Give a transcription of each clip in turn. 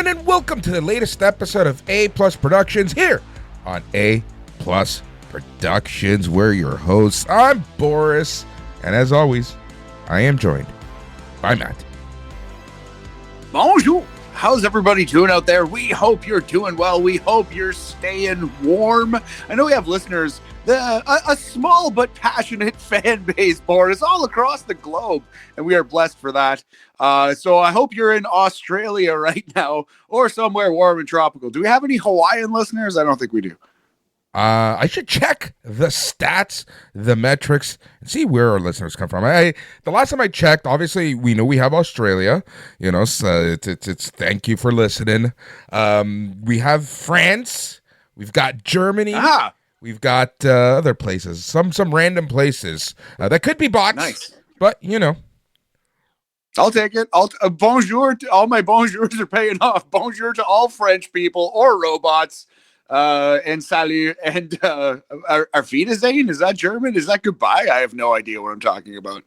gentlemen, and welcome to the latest episode of A Plus Productions here on A Plus Productions. We're your hosts. I'm Boris, and as always, I am joined by Matt. Bonjour. How's everybody doing out there? We hope you're doing well. We hope you're staying warm. I know we have listeners, a small but passionate fan base, Boris, all across the globe, and we are blessed for that. So I hope you're in Australia right now or somewhere warm and tropical. Do we have any Hawaiian listeners? I don't think we do. I should check the stats, the metrics, and see where our listeners come from. The last time I checked, obviously we know we have Australia. You know, so it's thank you for listening. We have France. We've got Germany. We've got other places, some random places that could be bots. Nice, but you know. I'll take it. Bonjour to all my bonjours are paying off. Bonjour to all French people or robots. And salut, and Auf Wiedersehen, is that German? Is that goodbye? I have no idea what I'm talking about.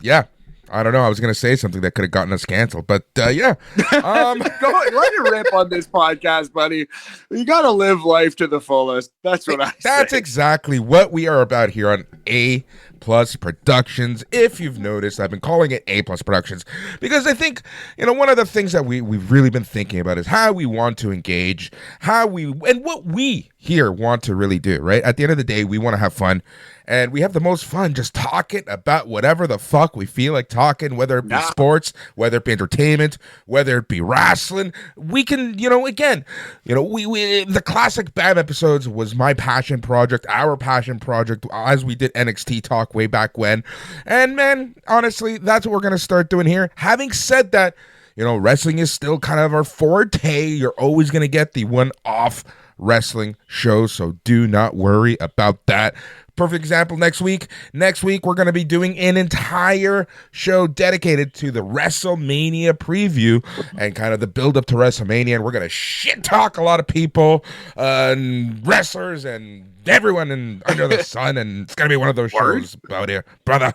Yeah. I don't know. I was going to say something that could have gotten us canceled, but yeah. Go let it rip on this podcast, buddy. You got to live life to the fullest. That's what I say. That's exactly what we are about here on A Plus Productions. If you've noticed, I've been calling it A Plus Productions because I think, you know, one of the things that we've really been thinking about is how we want to engage, and what we here want to really do, right? At the end of the day, we want to have fun. And we have the most fun just talking about whatever the fuck we feel like talking, whether it be sports, whether it be entertainment, whether it be wrestling. We can, we the classic BAM episodes was my passion project, our passion project, as we did NXT talk way back when. And man, honestly, that's what we're going to start doing here. Having said that, wrestling is still kind of our forte. You're always going to get the one-off wrestling show, so do not worry about that. Perfect example next week. Next week, we're going to be doing an entire show dedicated to the WrestleMania preview and kind of the build up to WrestleMania. And we're going to shit talk a lot of people, and wrestlers, and everyone under the sun. And it's going to be one of those shows about here, brother.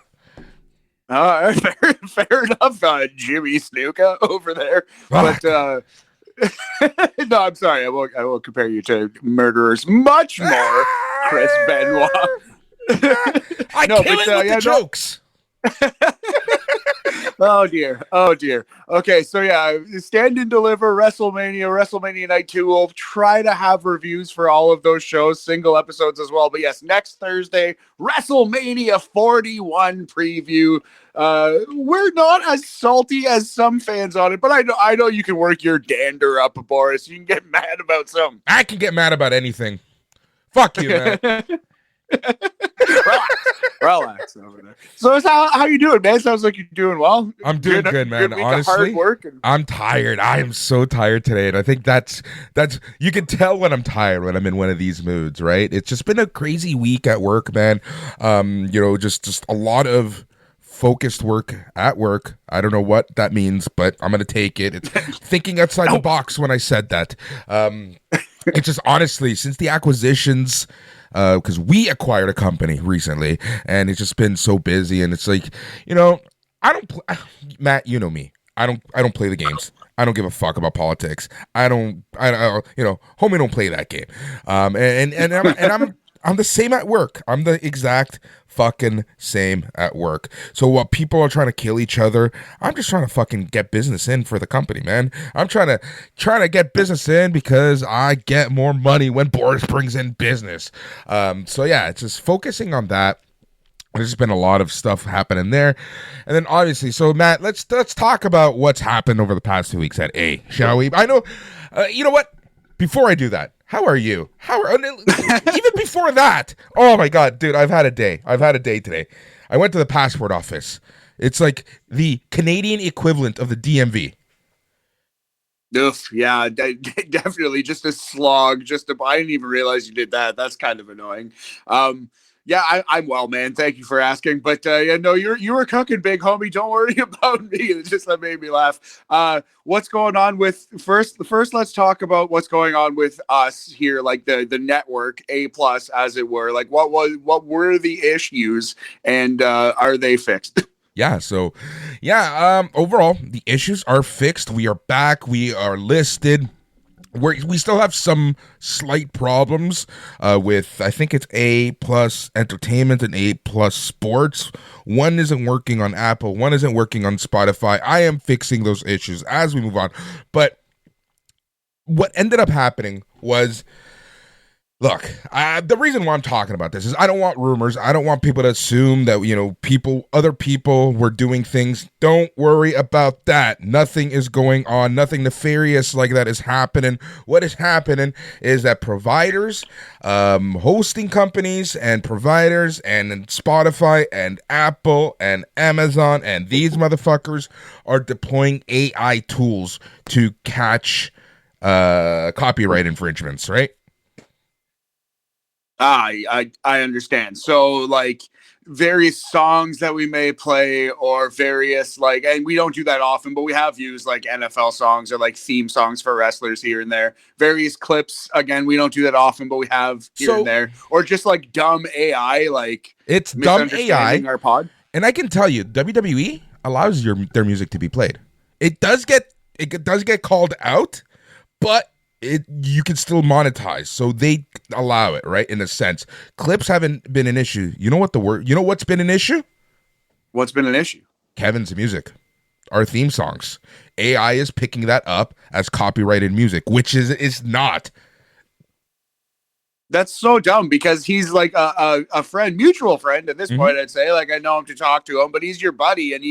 Fair enough, Jimmy Snuka over there. But no, I'm sorry. I won't compare you to murderers much more, Chris Benoit. I kill it with the jokes. Oh dear. Okay, so yeah, Stand and Deliver, WrestleMania Night 2. We'll try to have reviews for all of those shows, single episodes as well. But yes, next Thursday, WrestleMania 41 preview. We're not as salty as some fans on it, but I know you can work your dander up, Boris. You can get mad about something. I can get mad about anything. Fuck you, man. Relax over there. So how you doing, man? Sounds like you're doing well. I'm doing good, man. Honestly, hard work I'm tired. I am so tired today, and I think that's you can tell when I'm tired when I'm in one of these moods, right? It's just been a crazy week at work, man. Just a lot of focused work at work. I don't know what that means, but I'm gonna take it. It's thinking outside the box when I said that. It's just honestly, since the acquisitions, because we acquired a company recently, and it's just been so busy, and it's like, I don't Matt, you know me. I don't play the games. I don't give a fuck about politics. Homie don't play that game. I'm the same at work. I'm the exact fucking same at work. So while people are trying to kill each other, I'm just trying to fucking get business in for the company, man. I'm trying to get business in because I get more money when Boris brings in business. So yeah, it's just focusing on that. There's been a lot of stuff happening there. And then obviously, so Matt, let's talk about what's happened over the past 2 weeks at A, shall we? I know, you know what? Before I do that, how are you? Even before that? Oh my God, dude, I've had a day today. I went to the passport office. It's like the Canadian equivalent of the DMV. Oof, yeah, definitely just a slog. I didn't even realize you did that. That's kind of annoying. Yeah, I'm well, man. Thank you for asking. But you were cooking, big homie. Don't worry about me. It's just that made me laugh. What's going on with first? Let's talk about what's going on with us here, like the network A plus, as it were. Like what were the issues, and are they fixed? Overall, the issues are fixed. We are back. We are listed. We still have some slight problems with, I think it's A plus entertainment and A plus sports. One isn't working on Apple. One isn't working on Spotify. I am fixing those issues as we move on. But what ended up happening was, look, the reason why I'm talking about this is I don't want rumors. I don't want people to assume that, other people were doing things. Don't worry about that. Nothing is going on. Nothing nefarious like that is happening. What is happening is that providers, hosting companies and providers and Spotify and Apple and Amazon and these motherfuckers are deploying AI tools to catch copyright infringements, right? I understand. So like various songs that we may play or various and we don't do that often, but we have used like NFL songs or like theme songs for wrestlers here and there. Various clips, again, we don't do that often, but we have here and there. Or just like dumb AI, like it's dumb AI. Our pod. And I can tell you, WWE allows their music to be played. It does get called out, but you can still monetize, so they allow it, right? In a sense, clips haven't been an issue. You know what's been an issue? What's been an issue? Kevin's music, our theme songs. AI is picking that up as copyrighted music, which is not. That's so dumb because he's like a friend, mutual friend at this point. I'd say, like, I know him to talk to him, but he's your buddy, and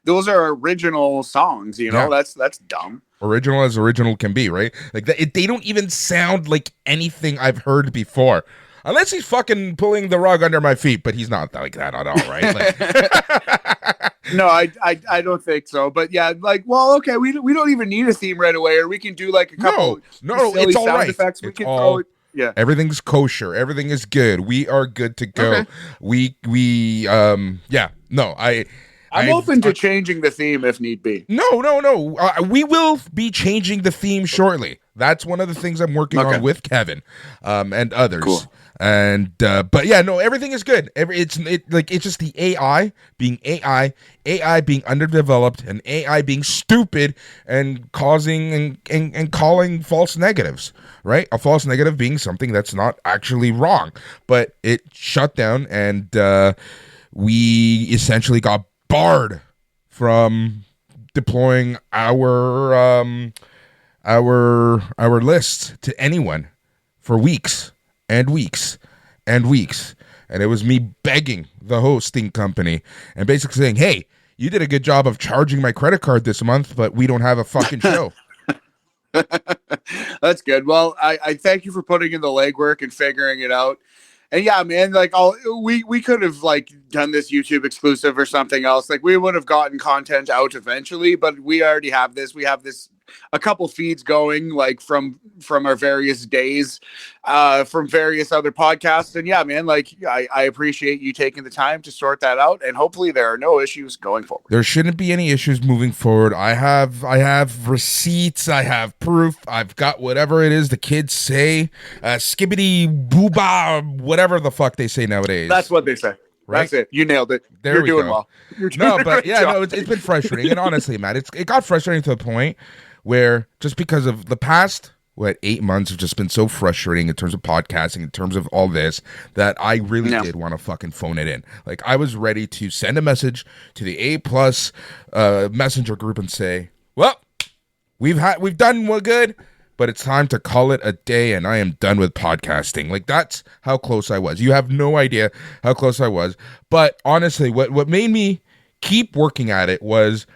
those are original songs. That's dumb. Original as original can be, right? Like they don't even sound like anything I've heard before, unless he's fucking pulling the rug under my feet. But he's not like that at all, right? No, I don't think so. But yeah, okay, we don't even need a theme right away, or we can do like a couple. No, it's all right. Effects. We can throw it. Yeah, everything's kosher. Everything is good. We are good to go. Okay. I'm open to changing the theme if need be. No. We will be changing the theme shortly. That's one of the things I'm working on with Kevin, and others. Cool. And but yeah, no, everything is good. It's just the AI being underdeveloped, and AI being stupid and causing and calling false negatives. Right, a false negative being something that's not actually wrong, but it shut down, and we essentially got barred from deploying our list to anyone for weeks and weeks and weeks. And it was me begging the hosting company and basically saying, hey, you did a good job of charging my credit card this month, but we don't have a fucking show. That's good. Well, I thank you for putting in the legwork and figuring it out. And yeah, man, we could have done this YouTube exclusive or something else. Like, we would have gotten content out eventually, but we already have this. We have a couple feeds going from our various days, from various other podcasts. And yeah, man, I appreciate you taking the time to sort that out, and hopefully there are no issues going forward. There shouldn't be any issues moving forward. I have receipts. I have proof. I've got whatever it is the kids say, skibbity booba, whatever the fuck they say nowadays. That's what they say. Right? That's it. You nailed it. You're doing well. It's been frustrating. And honestly, Matt, it got frustrating to the point where just because of the past, 8 months have just been so frustrating in terms of podcasting, in terms of all this, that I really did want to fucking phone it in. I was ready to send a message to the A+ messenger group and say, well, we've done good, but it's time to call it a day, and I am done with podcasting. That's how close I was. You have no idea how close I was. But honestly, what made me keep working at it was,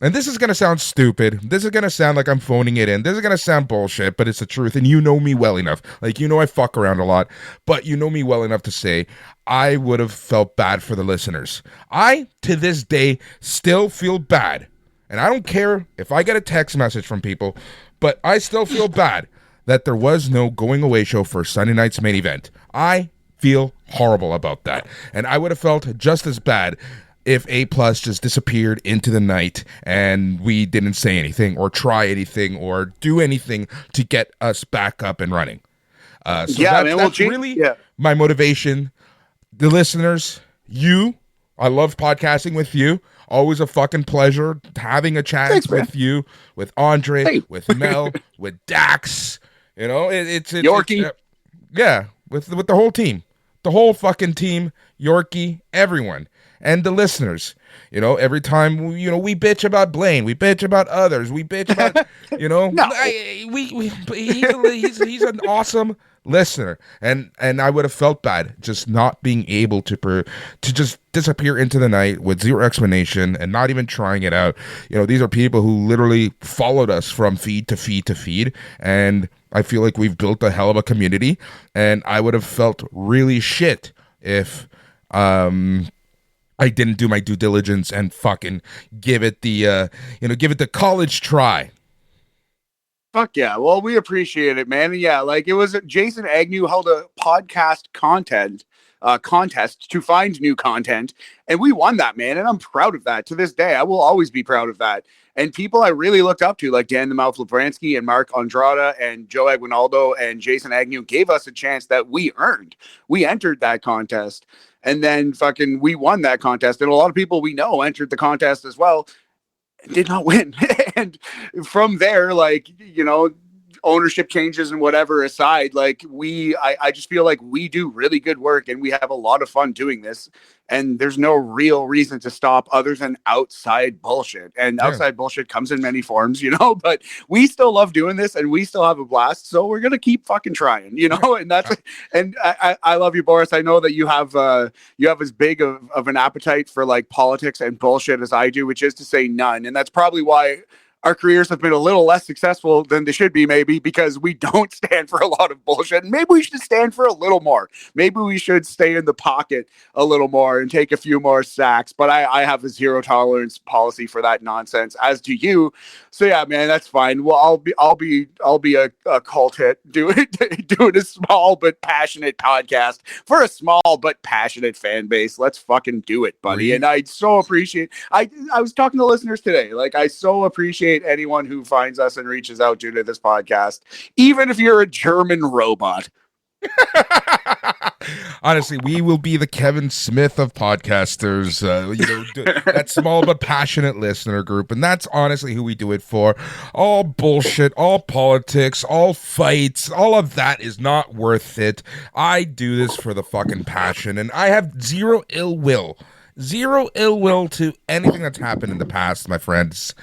and this is going to sound stupid. This is going to sound like I'm phoning it in. This is going to sound bullshit, but it's the truth. And you know me well enough. I fuck around a lot, but you know me well enough to say I would have felt bad for the listeners. I, to this day, still feel bad. And I don't care if I get a text message from people, but I still feel bad that there was no going away show for Sunday night's main event. I feel horrible about that. And I would have felt just as bad if A+ just disappeared into the night and we didn't say anything or try anything or do anything to get us back up and running. That's really my motivation. The listeners, you I love podcasting with you. Always a fucking pleasure having a chat with you, with Andre, with Mel, with Dax. You know, it's Yorkie. Yeah, with the whole team, the whole fucking team, Yorkie, everyone, and the listeners. You know, every time we bitch about Blaine, we bitch about others, we bitch about No. He's an awesome listener, and I would have felt bad just not being able to just disappear into the night with zero explanation and not even trying it out. You know, these are people who literally followed us from feed to feed to feed, and I feel like we've built a hell of a community, and I would have felt really shit if I didn't do my due diligence and fucking give it the college try. Fuck yeah. Well, we appreciate it, man. And yeah, like it was Jason Agnew held a podcast contest to find new content, and we won that, man. And I'm proud of that to this day. I will always be proud of that. And people I really looked up to, like Dan the Mouth Lavransky and Mark Andrada and Joe Aguinaldo and Jason Agnew, gave us a chance that we earned. We entered that contest, and then fucking we won that contest. And a lot of people we know entered the contest as well, did not win. And from there, like, ownership changes and whatever aside, like I just feel like we do really good work and we have a lot of fun doing this. And there's no real reason to stop other than outside bullshit. And outside bullshit comes in many forms, but we still love doing this and we still have a blast. So we're going to keep fucking trying, and that's, and I love you, Boris. I know that you have as big of an appetite for like politics and bullshit as I do, which is to say none. And that's probably why our careers have been a little less successful than they should be, maybe because we don't stand for a lot of bullshit. And maybe we should stand for a little more. Maybe we should stay in the pocket a little more and take a few more sacks. But I have a zero tolerance policy for that nonsense, as do you. So yeah, man, that's fine. Well, I'll be a cult hit doing a small but passionate podcast for a small but passionate fan base. Let's fucking do it, buddy. And I so appreciate. I was talking to listeners today. Like, I so appreciate anyone who finds us and reaches out due to this podcast, even if you're a German robot. Honestly, we will be the Kevin Smith of podcasters, that small but passionate listener group. And that's honestly who we do it for. All bullshit, all politics, all fights, all of that is not worth it. I do this for the fucking passion, and I have zero ill will to anything that's happened in the past, my friends.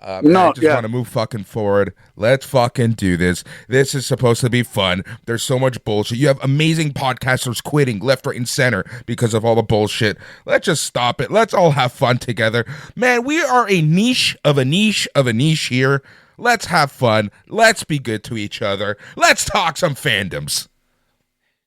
I just want to move fucking forward. Let's fucking do this. This is supposed to be fun. There's so much bullshit. You have amazing podcasters quitting left, right, and center because of all the bullshit. Let's just stop it. Let's all have fun together. Man, we are a niche of a niche of a niche here. Let's have fun. Let's be good to each other. Let's talk some fandoms.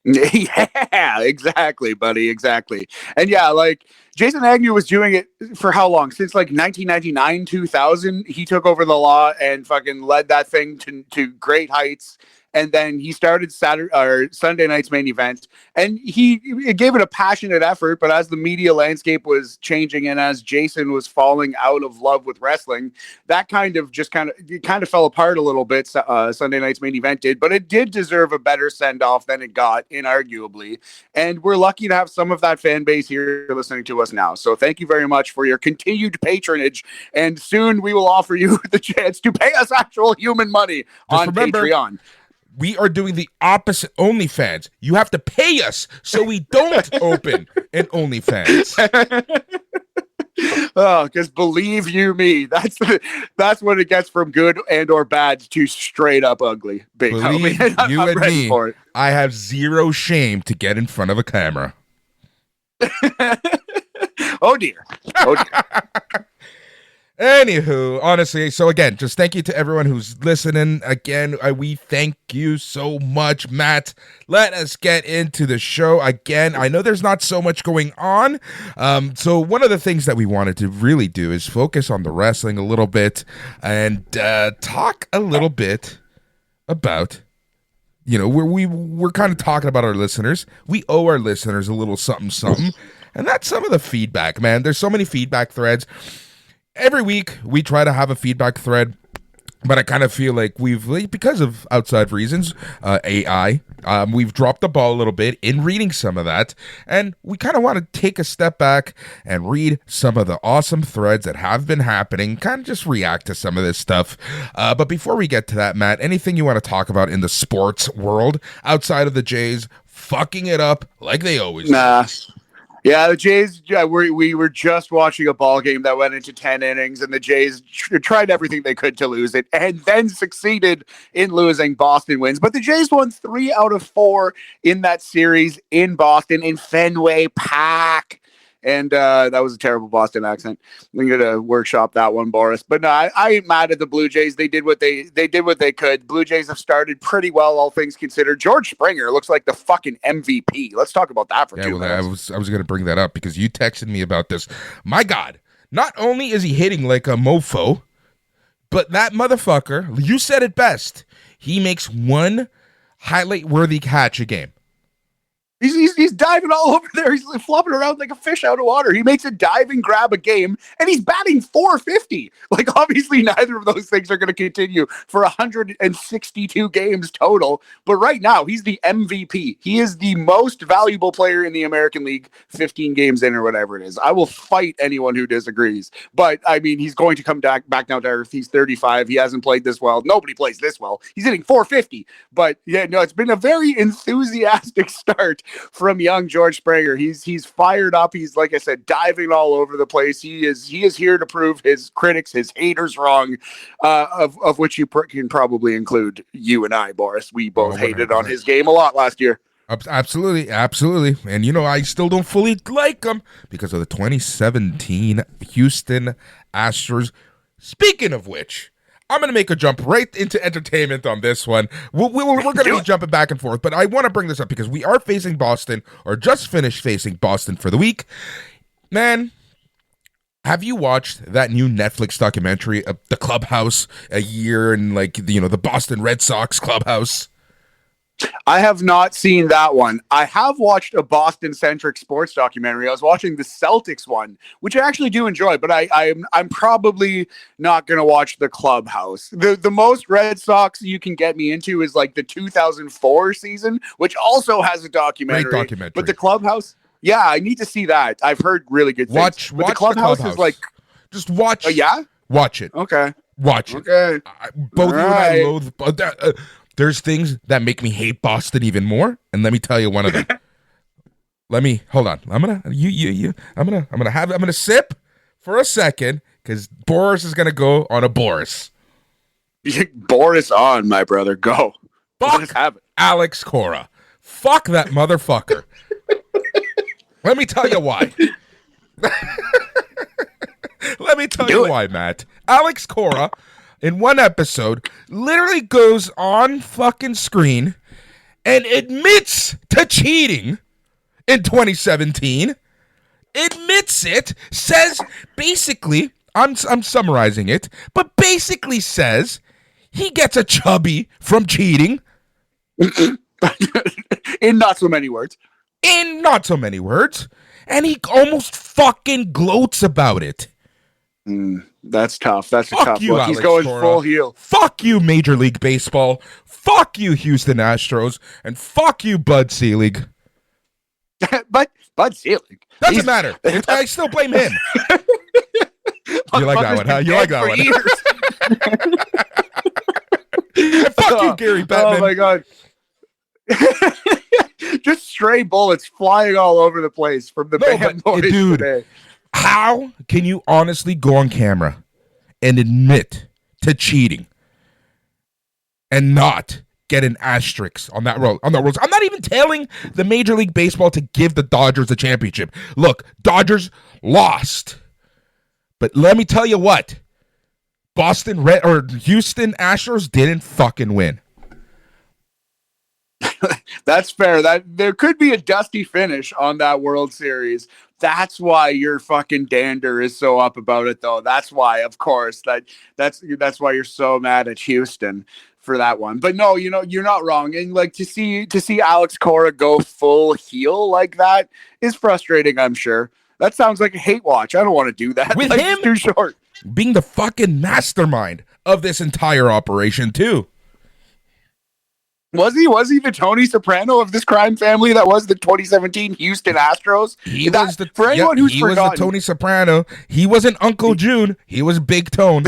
Yeah, exactly, buddy. Exactly. And yeah, like Jason Agnew was doing it for how long? Since like 1999, 2000, he took over the law and fucking led that thing to great heights. And then he started Sunday night's main event, and he gave it a passionate effort. But as the media landscape was changing, and as Jason was falling out of love with wrestling, that kind of fell apart a little bit. Sunday night's main event did, but it did deserve a better send off than it got, inarguably. And we're lucky to have some of that fan base here listening to us now. So thank you very much for your continued patronage, and soon we will offer you the chance to pay us actual human money on Patreon. We are doing the opposite OnlyFans. You have to pay us so we don't open an OnlyFans. Oh, because believe you me, that's what it gets from good and or bad to straight up ugly. Believe you and me, I have zero shame to get in front of a camera. Oh dear. Anywho, honestly, so again, just thank you to everyone who's listening. Again, we thank you so much, Matt. Let us get into the show again. I know there's not so much going on. So one of the things that we wanted to really do is focus on the wrestling a little bit and talk a little bit about, we're kind of talking about our listeners. We owe our listeners a little something. And that's some of the feedback, man. There's so many feedback threads. Every week, we try to have a feedback thread But I kind of feel like because of outside reasons, AI, we've dropped the ball a little bit in reading some of that. And we kind of want to take a step back and read some of the awesome threads that have been happening, kind of just react to some of this stuff. But before we get to that, Matt, anything you want to talk about in the sports world outside of the Jays fucking it up like they always do? Yeah, the Jays, we were just watching a ball game that went into 10 innings, and the Jays tried everything they could to lose it and then succeeded in losing. Boston wins. But the Jays won 3 out of 4 in that series in Boston, in Fenway Park. And that was a terrible Boston accent. I'm gonna workshop that one, Boris. But no, I ain't mad at the Blue Jays. They did what they did what they could. Blue Jays have started pretty well, all things considered. George Springer looks like the fucking MVP. Let's talk about that for 2 minutes. I was gonna bring that up because you texted me about this. My God, not only is he hitting like a mofo, but that motherfucker, you said it best. He makes one highlight-worthy catch a game. He's diving all over there. He's flopping around like a fish out of water. He makes a diving grab a game, and he's batting .450. Like, obviously, neither of those things are going to continue for 162 games total. But right now, he's the MVP. He is the most valuable player in the American League, 15 games in or whatever it is. I will fight anyone who disagrees. But, I mean, he's going to come back down to earth. He's 35. He hasn't played this well. Nobody plays this well. He's hitting .450. But, yeah, no, it's been a very enthusiastic start from young George Springer. He's fired up. He's, like I said, diving all over the place. He is here to prove his critics, his haters wrong, of which you can probably include you and I, Boris. We both hated on his game a lot last year. Absolutely. And, I still don't fully like him because of the 2017 Houston Astros. Speaking of which, I'm going to make a jump right into entertainment on this one. We're going to be jumping back and forth, but I want to bring this up because we are facing Boston, or just finished facing Boston for the week. Man, have you watched that new Netflix documentary, The Clubhouse, a year in, the Boston Red Sox clubhouse? I have not seen that one. I have watched a Boston-centric sports documentary. I was watching the Celtics one, which I actually do enjoy, but I'm probably not going to watch the Clubhouse. The most Red Sox you can get me into is like the 2004 season, which also has a documentary. Great documentary. But the Clubhouse, yeah, I need to see that. I've heard really good things. Watch the Clubhouse is like... Just watch. Yeah? Watch it. Okay. Watch it. Okay. Both you and I loathe... There's things that make me hate Boston even more, and let me tell you one of them. Hold on. I'm gonna sip for a second because Boris is gonna go on a Boris. Boris on, my brother. Go. Fuck Alex Cora. Fuck that motherfucker. Let me tell you why. Let me tell you why, Matt. Alex Cora, in one episode, literally goes on fucking screen and admits to cheating in 2017. Admits it, says basically, I'm summarizing it, but basically says he gets a chubby from cheating. In not so many words. And he almost fucking gloats about it. That's tough. That's a Fuck tough you, look. Alex He's going Cora. full heel. Fuck you, Major League Baseball. Fuck you, Houston Astros. And fuck you, Bud Selig. But Bud Selig. Doesn't matter. I still blame him. You like that one, huh? You like that one. And fuck you, Gary Bettman. Oh, my God. Just stray bullets flying all over the place from the band boys today. How can you honestly go on camera and admit to cheating and not get an asterisk on that road? I'm not even telling the Major League Baseball to give the Dodgers the championship. Look, Dodgers lost. But let me tell you what. Houston Astros didn't fucking win. That's fair. That there could be a dusty finish on that World Series. That's why your fucking dander is so up about it, though. That's why, of course, that's why you're so mad at Houston for that one. But no, you're not wrong. And like to see Alex Cora go full heel like that is frustrating, I'm sure. That sounds like a hate watch. I don't want to do that. With like, him too short. Being the fucking mastermind of this entire operation too. Was he the Tony Soprano of this crime family that was the 2017 Houston Astros? He was the Tony Soprano. He wasn't Uncle June. He was Big Tone.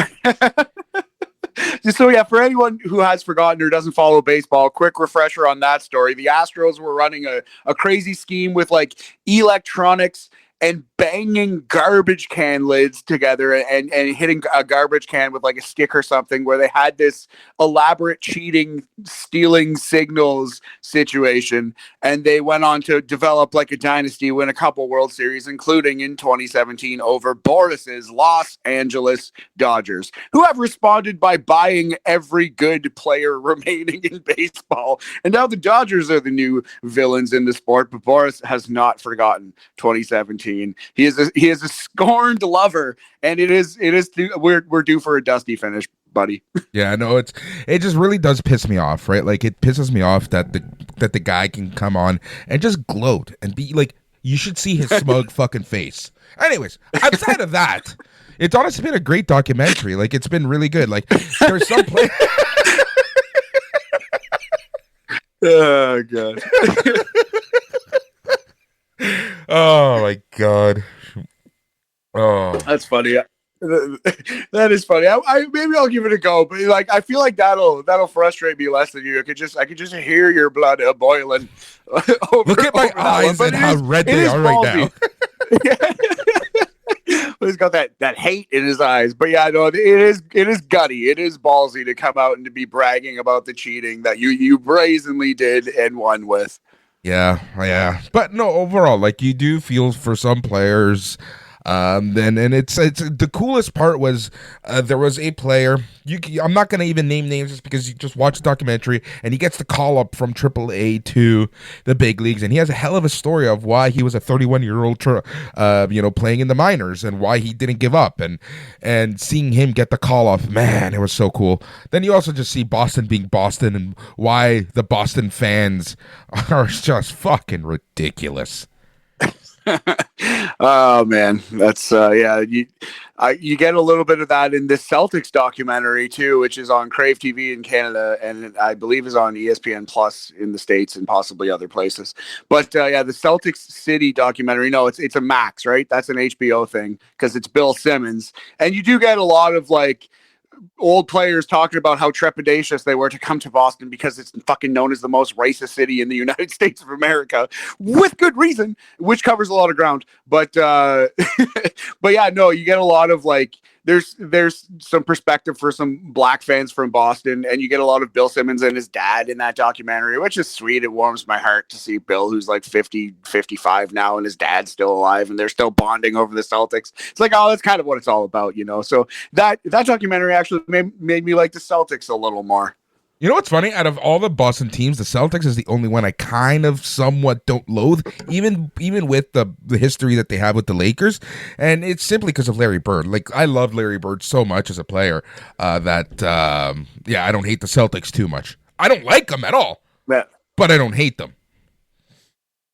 So yeah, for anyone who has forgotten or doesn't follow baseball, quick refresher on that story. The Astros were running a crazy scheme with like electronics and banging garbage can lids together and hitting a garbage can with like a stick or something, where they had this elaborate cheating, stealing signals situation. And they went on to develop like a dynasty, win a couple World Series, including in 2017 over Boris's Los Angeles Dodgers, who have responded by buying every good player remaining in baseball. And now the Dodgers are the new villains in the sport, but Boris has not forgotten 2017. He is a scorned lover, and we're due for a dusty finish, buddy. Yeah, no, it just really does piss me off, right? Like, it pisses me off that the guy can come on and just gloat and be like, you should see his smug fucking face. Anyways, outside of that, it's honestly been a great documentary. Like, it's been really good. Like, there's some play. Oh god. Oh my god. Oh, that's funny. That is funny. I maybe I'll give it a go, but like I feel like that'll frustrate me less than you. I could just hear your blood boiling. Look at my eyes and how red they are right now. He's got that hate in his eyes. But yeah, no, it is gutty. It is ballsy to come out and to be bragging about the cheating that you brazenly did and won with. Yeah. But no, overall, like, you do feel for some players. And it's the coolest part was there was a player. I'm not going to even name names just because you just watch the documentary, and he gets the call up from AAA to the big leagues, and he has a hell of a story of why he was a 31-year-old, playing in the minors, and why he didn't give up, and seeing him get the call up, man, it was so cool. Then you also just see Boston being Boston, and why the Boston fans are just fucking ridiculous. Oh man, that's you get a little bit of that in this Celtics documentary too, which is on Crave TV in Canada, and I believe is on ESPN Plus in the States and possibly other places. But the Celtics City documentary, no, it's a Max, right? That's an HBO thing because it's Bill Simmons, and you do get a lot of like old players talking about how trepidatious they were to come to Boston because it's fucking known as the most racist city in the United States of America, with good reason, which covers a lot of ground. But but yeah, no, you get a lot of like there's some perspective for some black fans from Boston, and you get a lot of Bill Simmons and his dad in that documentary, which is sweet. It warms my heart to see Bill, who's like 50, 55 now, and his dad's still alive, and they're still bonding over the Celtics. It's like, oh, that's kind of what it's all about, you know? So that documentary actually made me like the Celtics a little more. You know what's funny? Out of all the Boston teams, the Celtics is the only one I kind of somewhat don't loathe, even with the history that they have with the Lakers. And it's simply because of Larry Bird. Like, I love Larry Bird so much as a player that I don't hate the Celtics too much. I don't like them at all, but I don't hate them.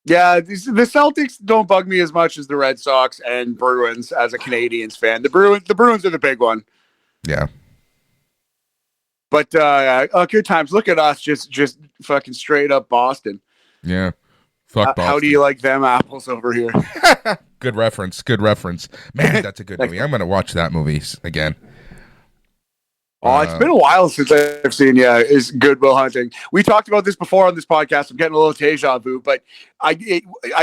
Yeah, the Celtics don't bug me as much as the Red Sox and Bruins as a Canadians fan. The Bruins are the big one. Yeah. But good times. Look at us, just fucking straight up Boston. Yeah, fuck Boston. How do you like them apples over here? Good reference. Man, that's a good movie. I'm gonna watch that movie again. Oh, it's been a while since I've seen, is Good Will Hunting. We talked about this before on this podcast. I'm getting a little deja vu, but I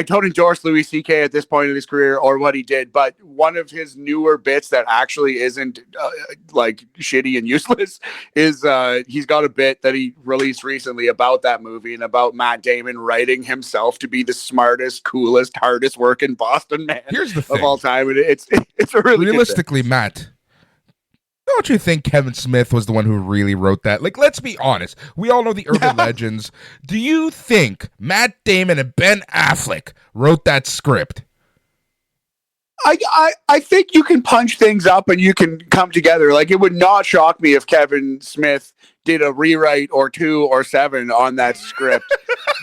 don't endorse Louis C.K. at this point in his career or what he did, but one of his newer bits that actually isn't like shitty and useless is he's got a bit that he released recently about that movie and about Matt Damon writing himself to be the smartest, coolest, hardest working Boston man of all time. And it's a really realistically, Matt. Don't you think Kevin Smith was the one who really wrote that? Like, let's be honest. We all know the urban legends. Do you think Matt Damon and Ben Affleck wrote that script? I think you can punch things up and you can come together. Like, it would not shock me if Kevin Smith did a rewrite or 2 or 7 on that script.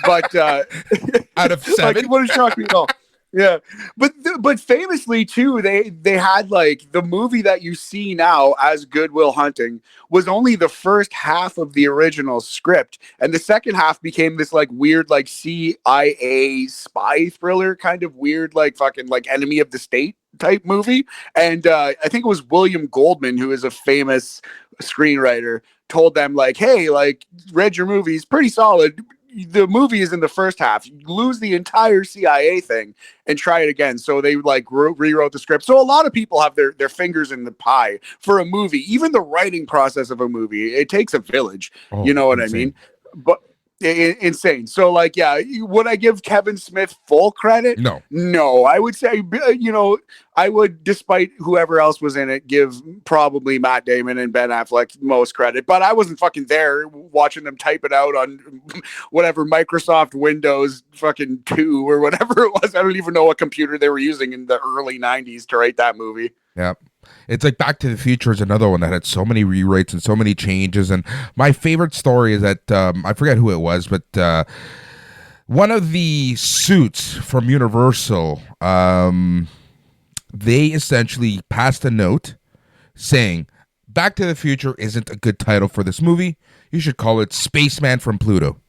But out of 7, like, it wouldn't shock me at all. Yeah, but famously too, they had like the movie that you see now as Good Will Hunting was only the first half of the original script, and the second half became this like weird like CIA spy thriller kind of weird like fucking like enemy of the state type movie. And I think it was William Goldman, who is a famous screenwriter, told them like, hey, like read your movie, it's pretty solid. The movie is in the first half. You lose the entire CIA thing and try it again. So they like rewrote the script. So a lot of people have their fingers in the pie for a movie. Even the writing process of a movie, it takes a village. Oh, You know what insane. I mean? But insane. So like, yeah, would I give Kevin Smith full credit? No. No, I would say, you know, I would, despite whoever else was in it, give probably Matt Damon and Ben Affleck most credit. But I wasn't fucking there watching them type it out on whatever Microsoft Windows fucking 2 or whatever it was. I don't even know what computer they were using in the early 90s to write that movie. Yeah. It's like Back to the Future is another one that had so many rewrites and so many changes. And my favorite story is that I forget who it was, but one of the suits from Universal, they essentially passed a note saying, Back to the Future isn't a good title for this movie. You should call it Spaceman from Pluto.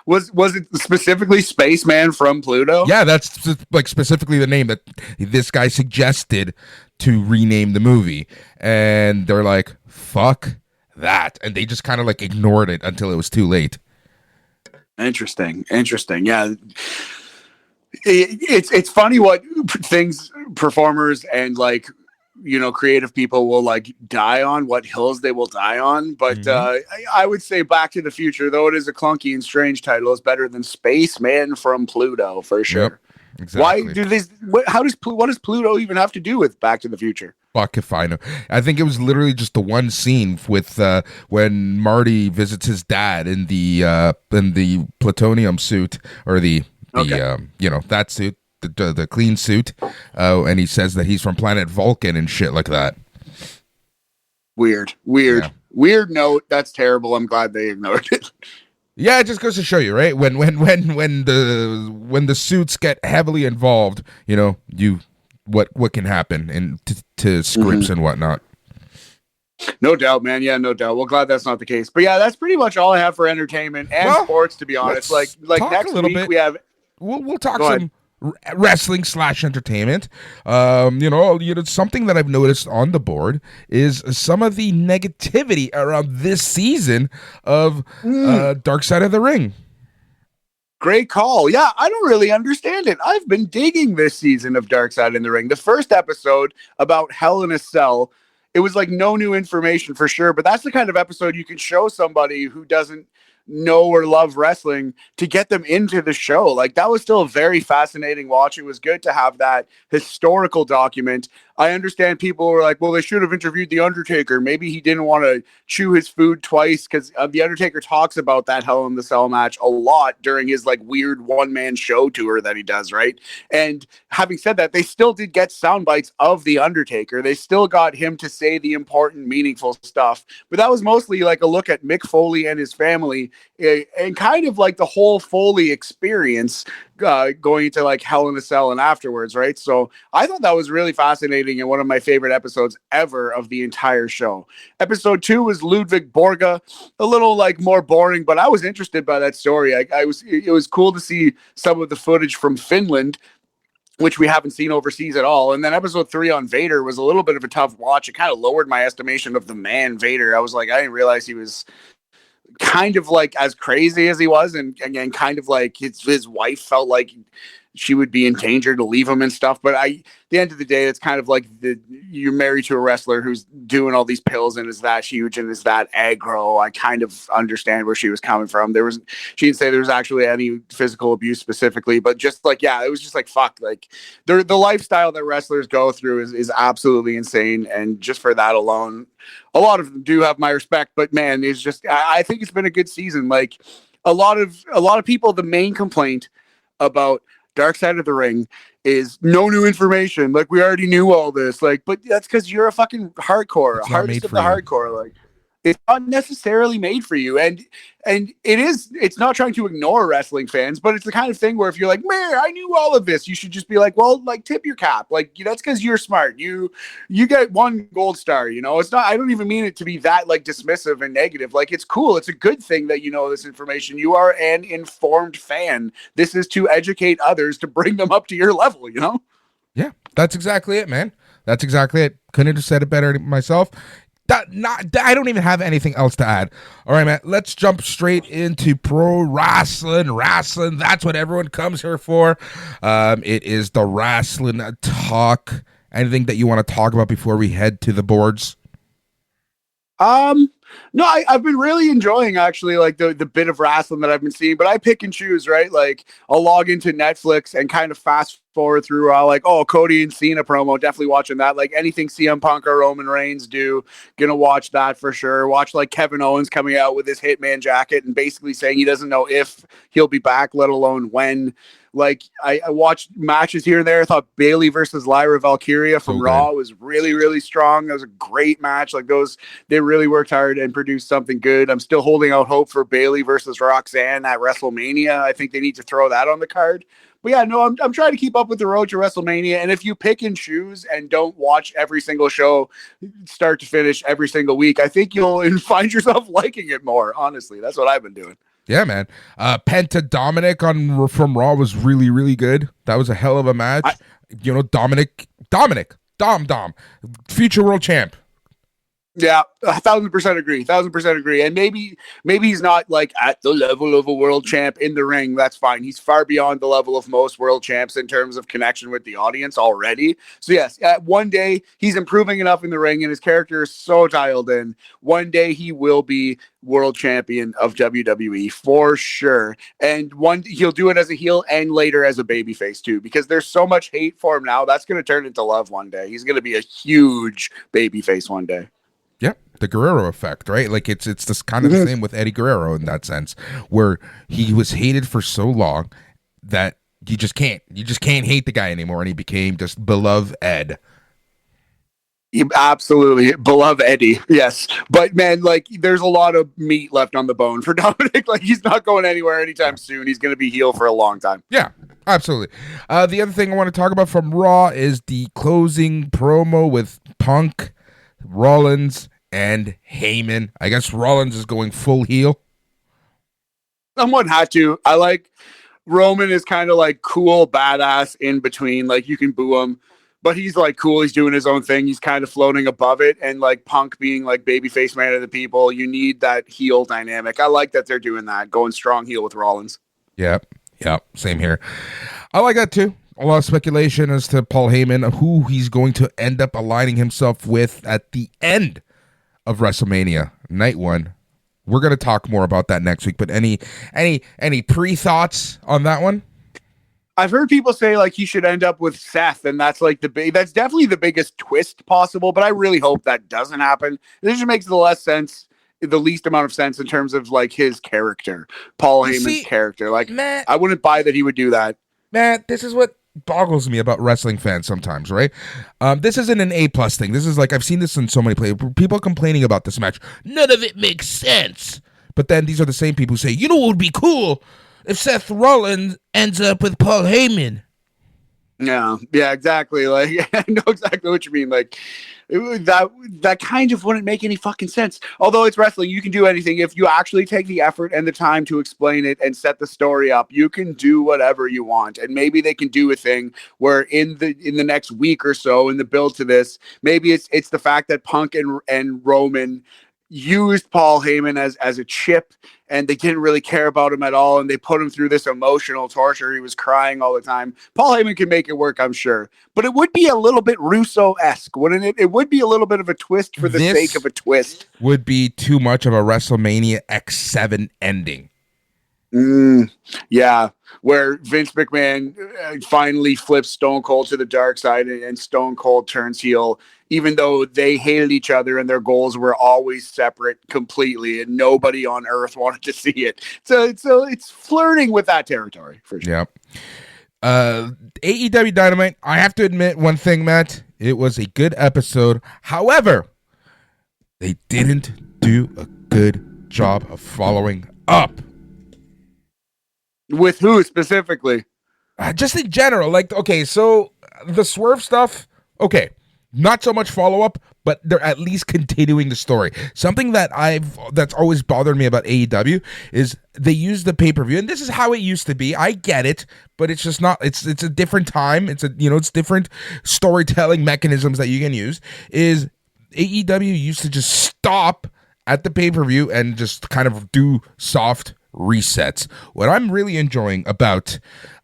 Was it specifically Spaceman from Pluto? Yeah, that's like specifically the name that this guy suggested to rename the movie. And they're like, fuck that. And they just kind of like ignored it until it was too late. Interesting. Yeah. It's funny what things performers and like, you know, creative people will like die on, what hills they will die on. But I would say Back to the Future, though it is a clunky and strange title, is better than Spaceman from Pluto for sure. Yep, exactly. Why do this? What does Pluto even have to do with Back to the Future? Fuck if I know. I think it was literally just the one scene with when Marty visits his dad in the plutonium suit, or the you know, that suit, the clean suit, and he says that he's from planet Vulcan and shit like that. Weird note. That's terrible. I'm glad they ignored it. Yeah, it just goes to show you, right? When the suits get heavily involved, you know, what can happen and to scripts and whatnot. No doubt, man. Yeah, no doubt. Well, glad that's not the case. But yeah, that's pretty much all I have for entertainment and sports, to be honest. Like next week we have. We'll talk some wrestling / entertainment. You know, something that I've noticed on the board is some of the negativity around this season of Dark Side of the Ring. Great call. Yeah, I don't really understand it. I've been digging this season of Dark Side in the Ring. The first episode about Hell in a Cell, it was like no new information for sure, but that's the kind of episode you can show somebody who doesn't know or love wrestling to get them into the show. Like, that was still a very fascinating watch. It was good to have that historical document. I understand people were like, well, they should have interviewed The Undertaker. Maybe he didn't want to chew his food twice, because The Undertaker talks about that Hell in the Cell match a lot during his like weird one-man show tour that he does, right? And having said that, they still did get sound bites of The Undertaker. They still got him to say the important, meaningful stuff. But that was mostly like a look at Mick Foley and his family, and kind of like the whole Foley experience going into like Hell in a Cell and afterwards, right? So I thought that was really fascinating and one of my favorite episodes ever of the entire show. Episode 2 was Ludwig Borga, a little like more boring, but I was interested by that story. It was cool to see some of the footage from Finland, which we haven't seen overseas at all. And then episode 3 on Vader was a little bit of a tough watch. It kind of lowered my estimation of the man Vader. I was like, I didn't realize he was kind of like as crazy as he was, and again, kind of like his wife felt like she would be in danger to leave him and stuff. But at the end of the day, it's kind of like you're married to a wrestler who's doing all these pills and is that huge and is that aggro. I kind of understand where she was coming from. She didn't say there was actually any physical abuse specifically, but just like, yeah, it was just like, fuck, like the lifestyle that wrestlers go through is absolutely insane. And just for that alone, a lot of them do have my respect, but man, it's just, I think it's been a good season. Like a lot of people, the main complaint about Dark Side of the Ring is no new information. Like, we already knew all this. Like, but that's because you're a fucking hardcore, hardest of the hardcore. Like, it's not necessarily made for you. And it's not trying to ignore wrestling fans, but it's the kind of thing where if you're like, man, I knew all of this, you should just be like, well, like tip your cap. Like that's because you're smart. You get one gold star, it's not, I don't even mean it to be that like dismissive and negative. Like it's cool. It's a good thing that you know this information. You are an informed fan. This is to educate others to bring them up to your level, Yeah, that's exactly it, man. That's exactly it. Couldn't have said it better myself. I don't even have anything else to add. All right, man. Let's jump straight into pro wrestling. Wrestling. That's what everyone comes here for. It is the wrestling talk. Anything that you want to talk about before we head to the boards? No, I've been really enjoying actually like the bit of wrestling that I've been seeing, but I pick and choose, right? Like I'll log into Netflix and kind of fast forward through like, oh, Cody and Cena promo, definitely watching that. Like anything CM Punk or Roman Reigns do, gonna watch that for sure. Watch like Kevin Owens coming out with his Hitman jacket and basically saying he doesn't know if he'll be back, let alone when. Like I watched matches here and there. I thought Bayley versus Lyra Valkyria from Raw was really, really strong. That was a great match. Like they really worked hard and produced something good. I'm still holding out hope for Bayley versus Roxanne at WrestleMania. I think they need to throw that on the card. But yeah, no, I'm trying to keep up with the road to WrestleMania. And if you pick and choose and don't watch every single show start to finish every single week, I think you'll find yourself liking it more. Honestly, that's what I've been doing. Yeah, man. Penta Dominic from Raw was really, really good. That was a hell of a match. Dominic, Dom, future world champ. Yeah, 1,000% agree. 1,000% agree. And maybe he's not like at the level of a world champ in the ring. That's fine. He's far beyond the level of most world champs in terms of connection with the audience already. So yes, one day he's improving enough in the ring and his character is so dialed in. One day he will be world champion of WWE for sure. And he'll do it as a heel and later as a babyface too, because there's so much hate for him now. That's going to turn into love one day. He's going to be a huge babyface one day. Yeah, the Guerrero effect, right? Like it's this kind of the same with Eddie Guerrero in that sense, where he was hated for so long that you just can't hate the guy anymore, and he became just beloved Ed. Absolutely, beloved Eddie, yes. But man, like there's a lot of meat left on the bone for Dominic. Like he's not going anywhere anytime soon. He's going to be heel for a long time. Yeah, absolutely. The other thing I want to talk about from Raw is the closing promo with Punk, Rollins, and Heyman. I guess Rollins is going full heel. Someone had to. I like Roman is kind of like cool, badass in between. Like you can boo him, but he's like cool. He's doing his own thing. He's kind of floating above it. And like Punk being like babyface man of the people, you need that heel dynamic. I like that they're doing that, going strong heel with Rollins. Yep. Same here. I like that too. A lot of speculation as to Paul Heyman, who he's going to end up aligning himself with at the end of WrestleMania night 1. We're going to talk more about that next week, but any pre-thoughts on that one? I've heard people say like he should end up with Seth, and that's like that's definitely the biggest twist possible, but I really hope that doesn't happen. This just makes the least amount of sense in terms of like his character, Paul Heyman's character. Like Matt, I wouldn't buy that he would do that. Matt, this is what boggles me about wrestling fans sometimes, right? This isn't an A+ thing. This is like, I've seen this in so many places. People complaining about this match. None of it makes sense. But then these are the same people who say, you know what would be cool? If Seth Rollins ends up with Paul Heyman. Yeah, exactly. Like, I know exactly what you mean. Like, that kind of wouldn't make any fucking sense. Although it's wrestling, you can do anything if you actually take the effort and the time to explain it and set the story up. You can do whatever you want, and maybe they can do a thing where in the next week or so, in the build to this, maybe it's the fact that Punk and Roman used Paul Heyman as a chip, and they didn't really care about him at all, and they put him through this emotional torture. He was crying all the time. Paul Heyman can make it work, I'm sure, but it would be a little bit Russo-esque, wouldn't it? It would be a little bit of a twist for the sake of a twist. Would be too much of a WrestleMania X7 ending. Yeah, where Vince McMahon finally flips Stone Cold to the dark side, and Stone Cold turns heel, even though they hated each other and their goals were always separate completely, and nobody on earth wanted to see it. So it's flirting with that territory for sure. Yeah. AEW Dynamite, I have to admit one thing, Matt. It was a good episode. However, they didn't do a good job of following up. With who specifically? Just in general. Like, okay, so the Swerve stuff, okay, not so much follow-up, but they're at least continuing the story. Something that's always bothered me about AEW is they use the pay-per-view, and this is how it used to be. I get it, but it's just not. It's a different time. It's different storytelling mechanisms that you can use. Is AEW used to just stop at the pay-per-view and just kind of do soft resets. What I'm really enjoying about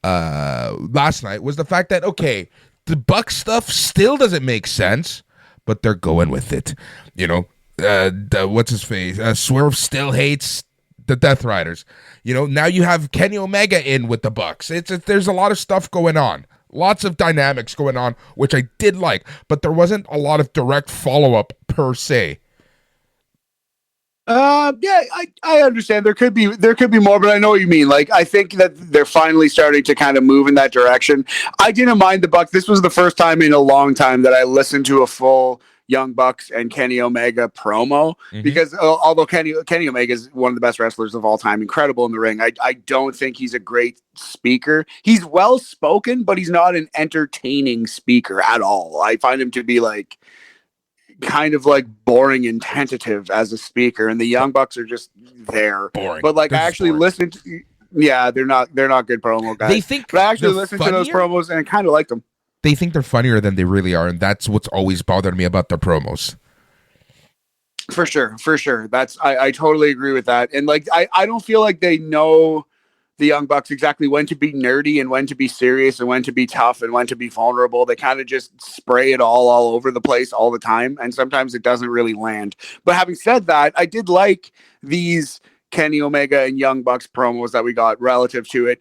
last night was the fact that, okay, the Buck stuff still doesn't make sense, but they're going with it. What's his face? Swerve still hates the Death Riders. Now you have Kenny Omega in with the Bucks. There's a lot of stuff going on. Lots of dynamics going on, which I did like, but there wasn't a lot of direct follow-up per se. Yeah, I understand. There could be more, but I know what you mean. Like, I think that they're finally starting to kind of move in that direction. I didn't mind the Bucks. This was the first time in a long time that I listened to a full Young Bucks and Kenny Omega promo, because although Kenny Omega is one of the best wrestlers of all time, incredible in the ring, I don't think he's a great speaker. He's well spoken, but he's not an entertaining speaker at all. I find him to be like kind of like boring and tentative as a speaker, and the Young Bucks are just there. Boring. But like, I actually listened to, they're not good promo guys. But I actually listened to those promos and kind of liked them. They think they're funnier than they really are, and that's what's always bothered me about their promos. For sure. I totally agree with that. And like, I don't feel like they know the Young Bucks exactly when to be nerdy and when to be serious and when to be tough and when to be vulnerable. They kind of just spray it all over the place all the time, and sometimes it doesn't really land. But having said that, I did like these Kenny Omega and Young Bucks promos that we got relative to it.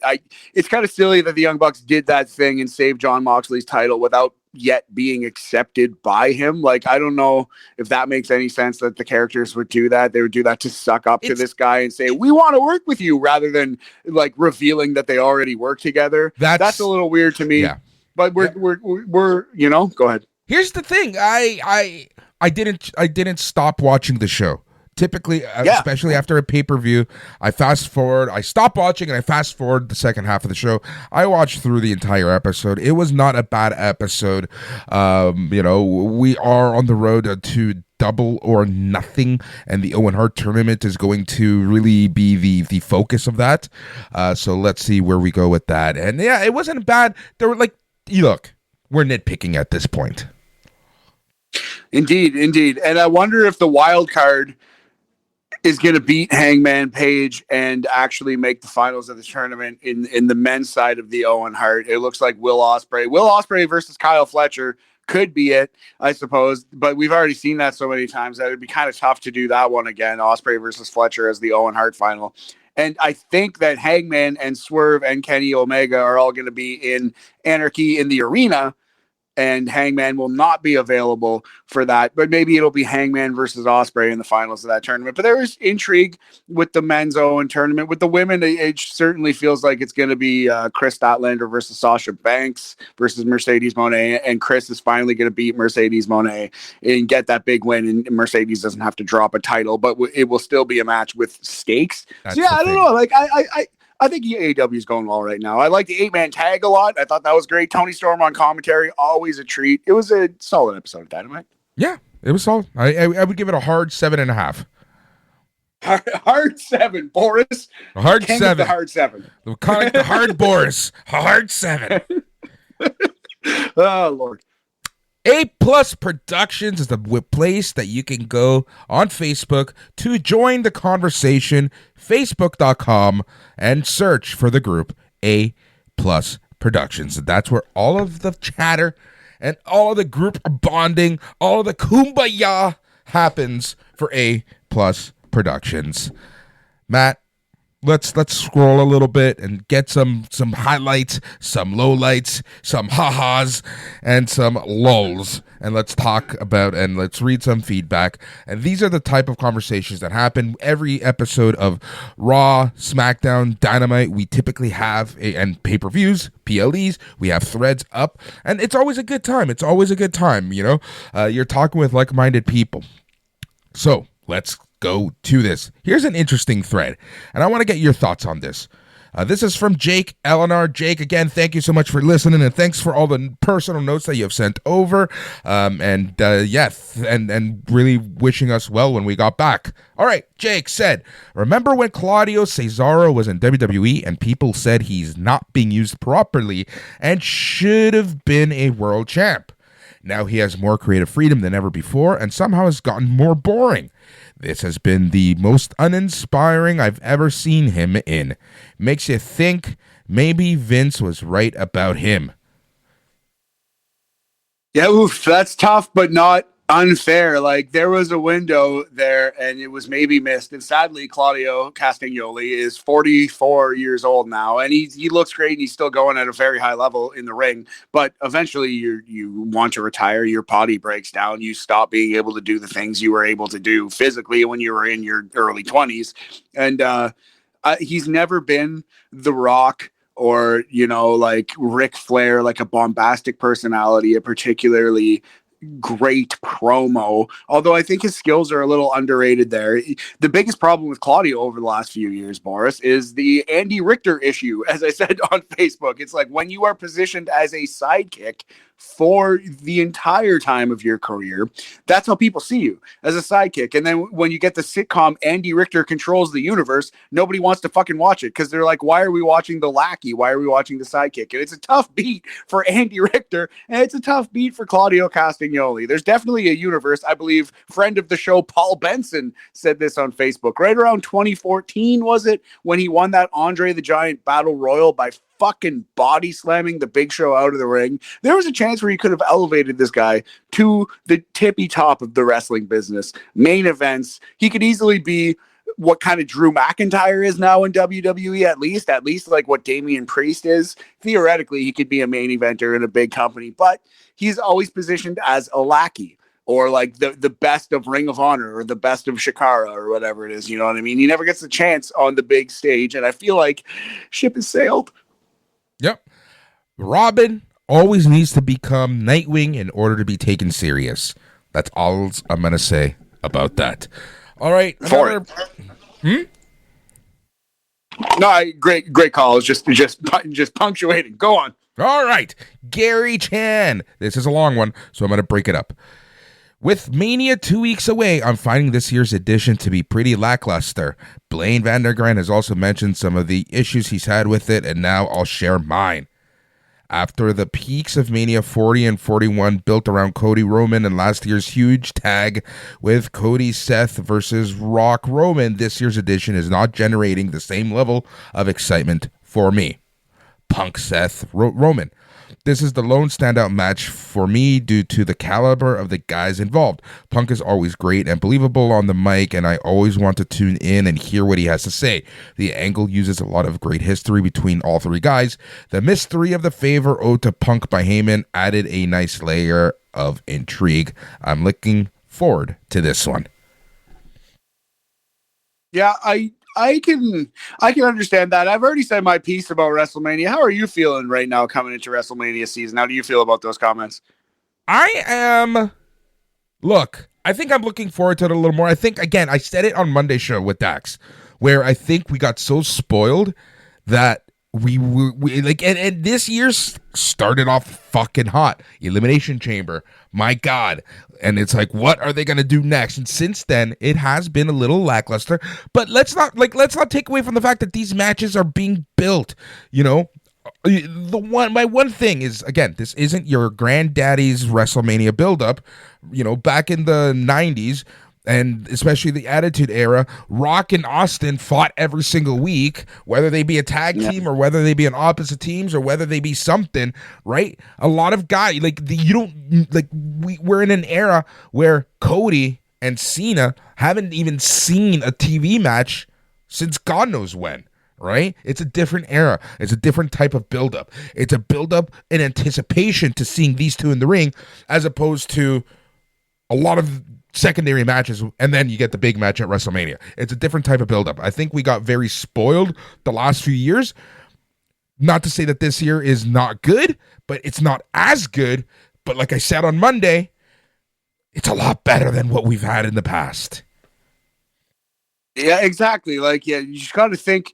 It's kind of silly that the Young Bucks did that thing and saved Jon Moxley's title without yet being accepted by him. Like, I don't know if that makes any sense that the characters would do that. They would do that to suck up to this guy and say, we want to work with you, rather than like revealing that they already work together. That's a little weird to me. Yeah. But we're go ahead. Here's the thing. I didn't stop watching the show. Typically, especially after a pay-per-view, I stop watching and I fast forward the second half of the show. I watched through the entire episode. It was not a bad episode. We are on the road to Double or Nothing, and the Owen Hart tournament is going to really be the focus of that. So let's see where we go with that. And yeah, it wasn't bad. There were look, we're nitpicking at this point. Indeed. And I wonder if the wild card is going to beat Hangman Page and actually make the finals of the tournament in the men's side of the Owen Hart. It looks like Will Ospreay versus Kyle Fletcher could be it, I suppose. But we've already seen that so many times that it'd be kind of tough to do that one again. Ospreay versus Fletcher as the Owen Hart final. And I think that Hangman and Swerve and Kenny Omega are all going to be in Anarchy in the Arena, and Hangman will not be available for that. But maybe it'll be Hangman versus Ospreay in the finals of that tournament. But there is intrigue with the men's Owen tournament. With the women, it certainly feels like it's going to be Chris Statlander versus Sasha Banks versus Mercedes Moné. And Chris is finally going to beat Mercedes Moné and get that big win. And Mercedes doesn't have to drop a title, but it will still be a match with stakes. I don't know. Like, I think AEW is going well right now. I like the 8-man tag a lot. I thought that was great. Tony Storm on commentary, always a treat. It was a solid episode of Dynamite. Yeah, it was solid. I would give it a hard 7.5. Hard 7, Boris. A hard 7. The hard 7. The hard Boris. A hard 7. Oh, Lord. A Plus Productions is the place that you can go on Facebook to join the conversation, facebook.com, and search for the group A Plus Productions. And that's where all of the chatter and all of the group bonding, all of the kumbaya happens for A Plus Productions. Matt, let's scroll a little bit and get some highlights, some lowlights, some ha-has, and some lulls. And let's talk about and let's read some feedback. And these are the type of conversations that happen every episode of Raw, SmackDown, Dynamite. We typically have and pay-per-views, PLEs. We have threads up, and it's always a good time. You're talking with like-minded people. So let's go to this. Here's an interesting thread, and I want to get your thoughts on this. This is from Jake Eleanor. Jake, again, thank you so much for listening, and thanks for all the personal notes that you have sent over. And really wishing us well when we got back. All right, Jake said, remember when Claudio Cesaro was in WWE and people said he's not being used properly and should have been a world champ? Now he has more creative freedom than ever before and somehow has gotten more boring. This has been the most uninspiring I've ever seen him in. Makes you think maybe Vince was right about him. Yeah, oof, that's tough, but not unfair. Like, there was a window there and it was maybe missed. And sadly, Claudio Castagnoli is 44 years old now, and he looks great and he's still going at a very high level in the ring. But eventually you want to retire, your body breaks down, you stop being able to do the things you were able to do physically when you were in your early 20s. And he's never been The Rock or, like Ric Flair, like a bombastic personality, a particularly great promo, although I think his skills are a little underrated there. The biggest problem with Claudio over the last few years, Boris, is the Andy Richter issue. As I said on Facebook, it's like when you are positioned as a sidekick for the entire time of your career, that's how people see you, as a sidekick. And then when you get the sitcom Andy Richter Controls the Universe, nobody wants to fucking watch it because they're like, why are we watching the lackey? Why are we watching the sidekick? And it's a tough beat for Andy Richter, and it's a tough beat for Claudio Castagnoli. There's definitely a universe. I believe friend of the show Paul Benson said this on Facebook right around 2014, was it, when he won that Andre the Giant Battle Royal by fucking body slamming the Big Show out of the ring. There was a chance where he could have elevated this guy to the tippy top of the wrestling business. Main events. He could easily be what kind of Drew McIntyre is now in WWE, at least like what Damian Priest is. Theoretically, he could be a main eventer in a big company, but he's always positioned as a lackey, or like the best of Ring of Honor or the best of Shikara or whatever it is. You know what I mean? He never gets a chance on the big stage, and I feel like ship has sailed. Yep. Robin always needs to become Nightwing in order to be taken serious. That's all I'm going to say about that. All right. No, great call. It's just punctuating. Go on. All right. Gary Chan. This is a long one, so I'm going to break it up. With Mania 2 weeks away, I'm finding this year's edition to be pretty lackluster. Blaine Vandergrant has also mentioned some of the issues he's had with it, and now I'll share mine. After the peaks of Mania 40 and 41 built around Cody Roman and last year's huge tag with Cody Seth versus Rock Roman, this year's edition is not generating the same level of excitement for me. Punk Seth Roman. This is the lone standout match for me due to the caliber of the guys involved. Punk is always great and believable on the mic, and I always want to tune in and hear what he has to say. The angle uses a lot of great history between all three guys. The mystery of the favor owed to Punk by Heyman added a nice layer of intrigue. I'm looking forward to this one. Yeah, I can understand that. I've already said my piece about WrestleMania. How are you feeling right now coming into WrestleMania season? How do you feel about those comments? I think I'm looking forward to it a little more. I think, again, I said it on Monday's show with Dax, where I think we got so spoiled that we like, and this year started off fucking hot. Elimination Chamber, my God. And it's like, what are they going to do next? And since then, it has been a little lackluster. But let's not take away from the fact that these matches are being built. You know, my one thing is, again, this isn't your granddaddy's WrestleMania buildup. You know, back in the 90s, and especially the Attitude Era, Rock and Austin fought every single week, whether they be a tag team or whether they be on opposite teams or whether they be something, right? A lot of guys, we're in an era where Cody and Cena haven't even seen a TV match since God knows when, right? It's a different era. It's a different type of buildup. It's a buildup in anticipation to seeing these two in the ring, as opposed to a lot of secondary matches, and then you get the big match at WrestleMania. It's a different type of buildup. I think we got very spoiled the last few years. Not to say that this year is not good, but it's not as good. But like I said on Monday, it's a lot better than what we've had in the past. Yeah, exactly. Like, yeah, you just got to think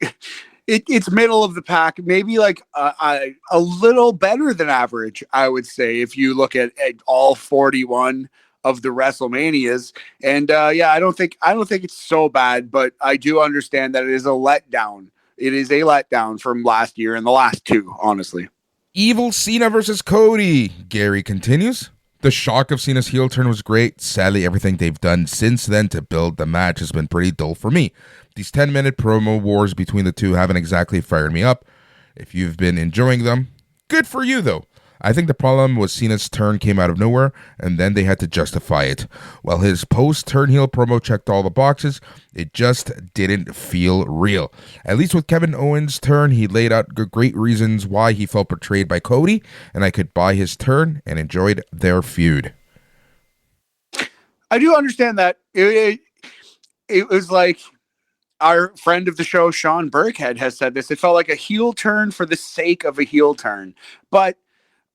it's middle of the pack, maybe like a little better than average, I would say, if you look at all 41 of the WrestleManias. And yeah, I don't think it's so bad, but I do understand that it is a letdown. It is a letdown from last year and the last two, honestly. Evil Cena versus Cody. Gary continues. The shock of Cena's heel turn was great. Sadly, everything they've done since then to build the match has been pretty dull for me. These 10-minute promo wars between the two haven't exactly fired me up. If you've been enjoying them, good for you though. I think the problem was Cena's turn came out of nowhere, and then they had to justify it. While his post-turn heel promo checked all the boxes, it just didn't feel real. At least with Kevin Owens' turn, he laid out great reasons why he felt betrayed by Cody, and I could buy his turn and enjoyed their feud. I do understand that. It was like our friend of the show, Sean Burkhead, has said this. It felt like a heel turn for the sake of a heel turn. But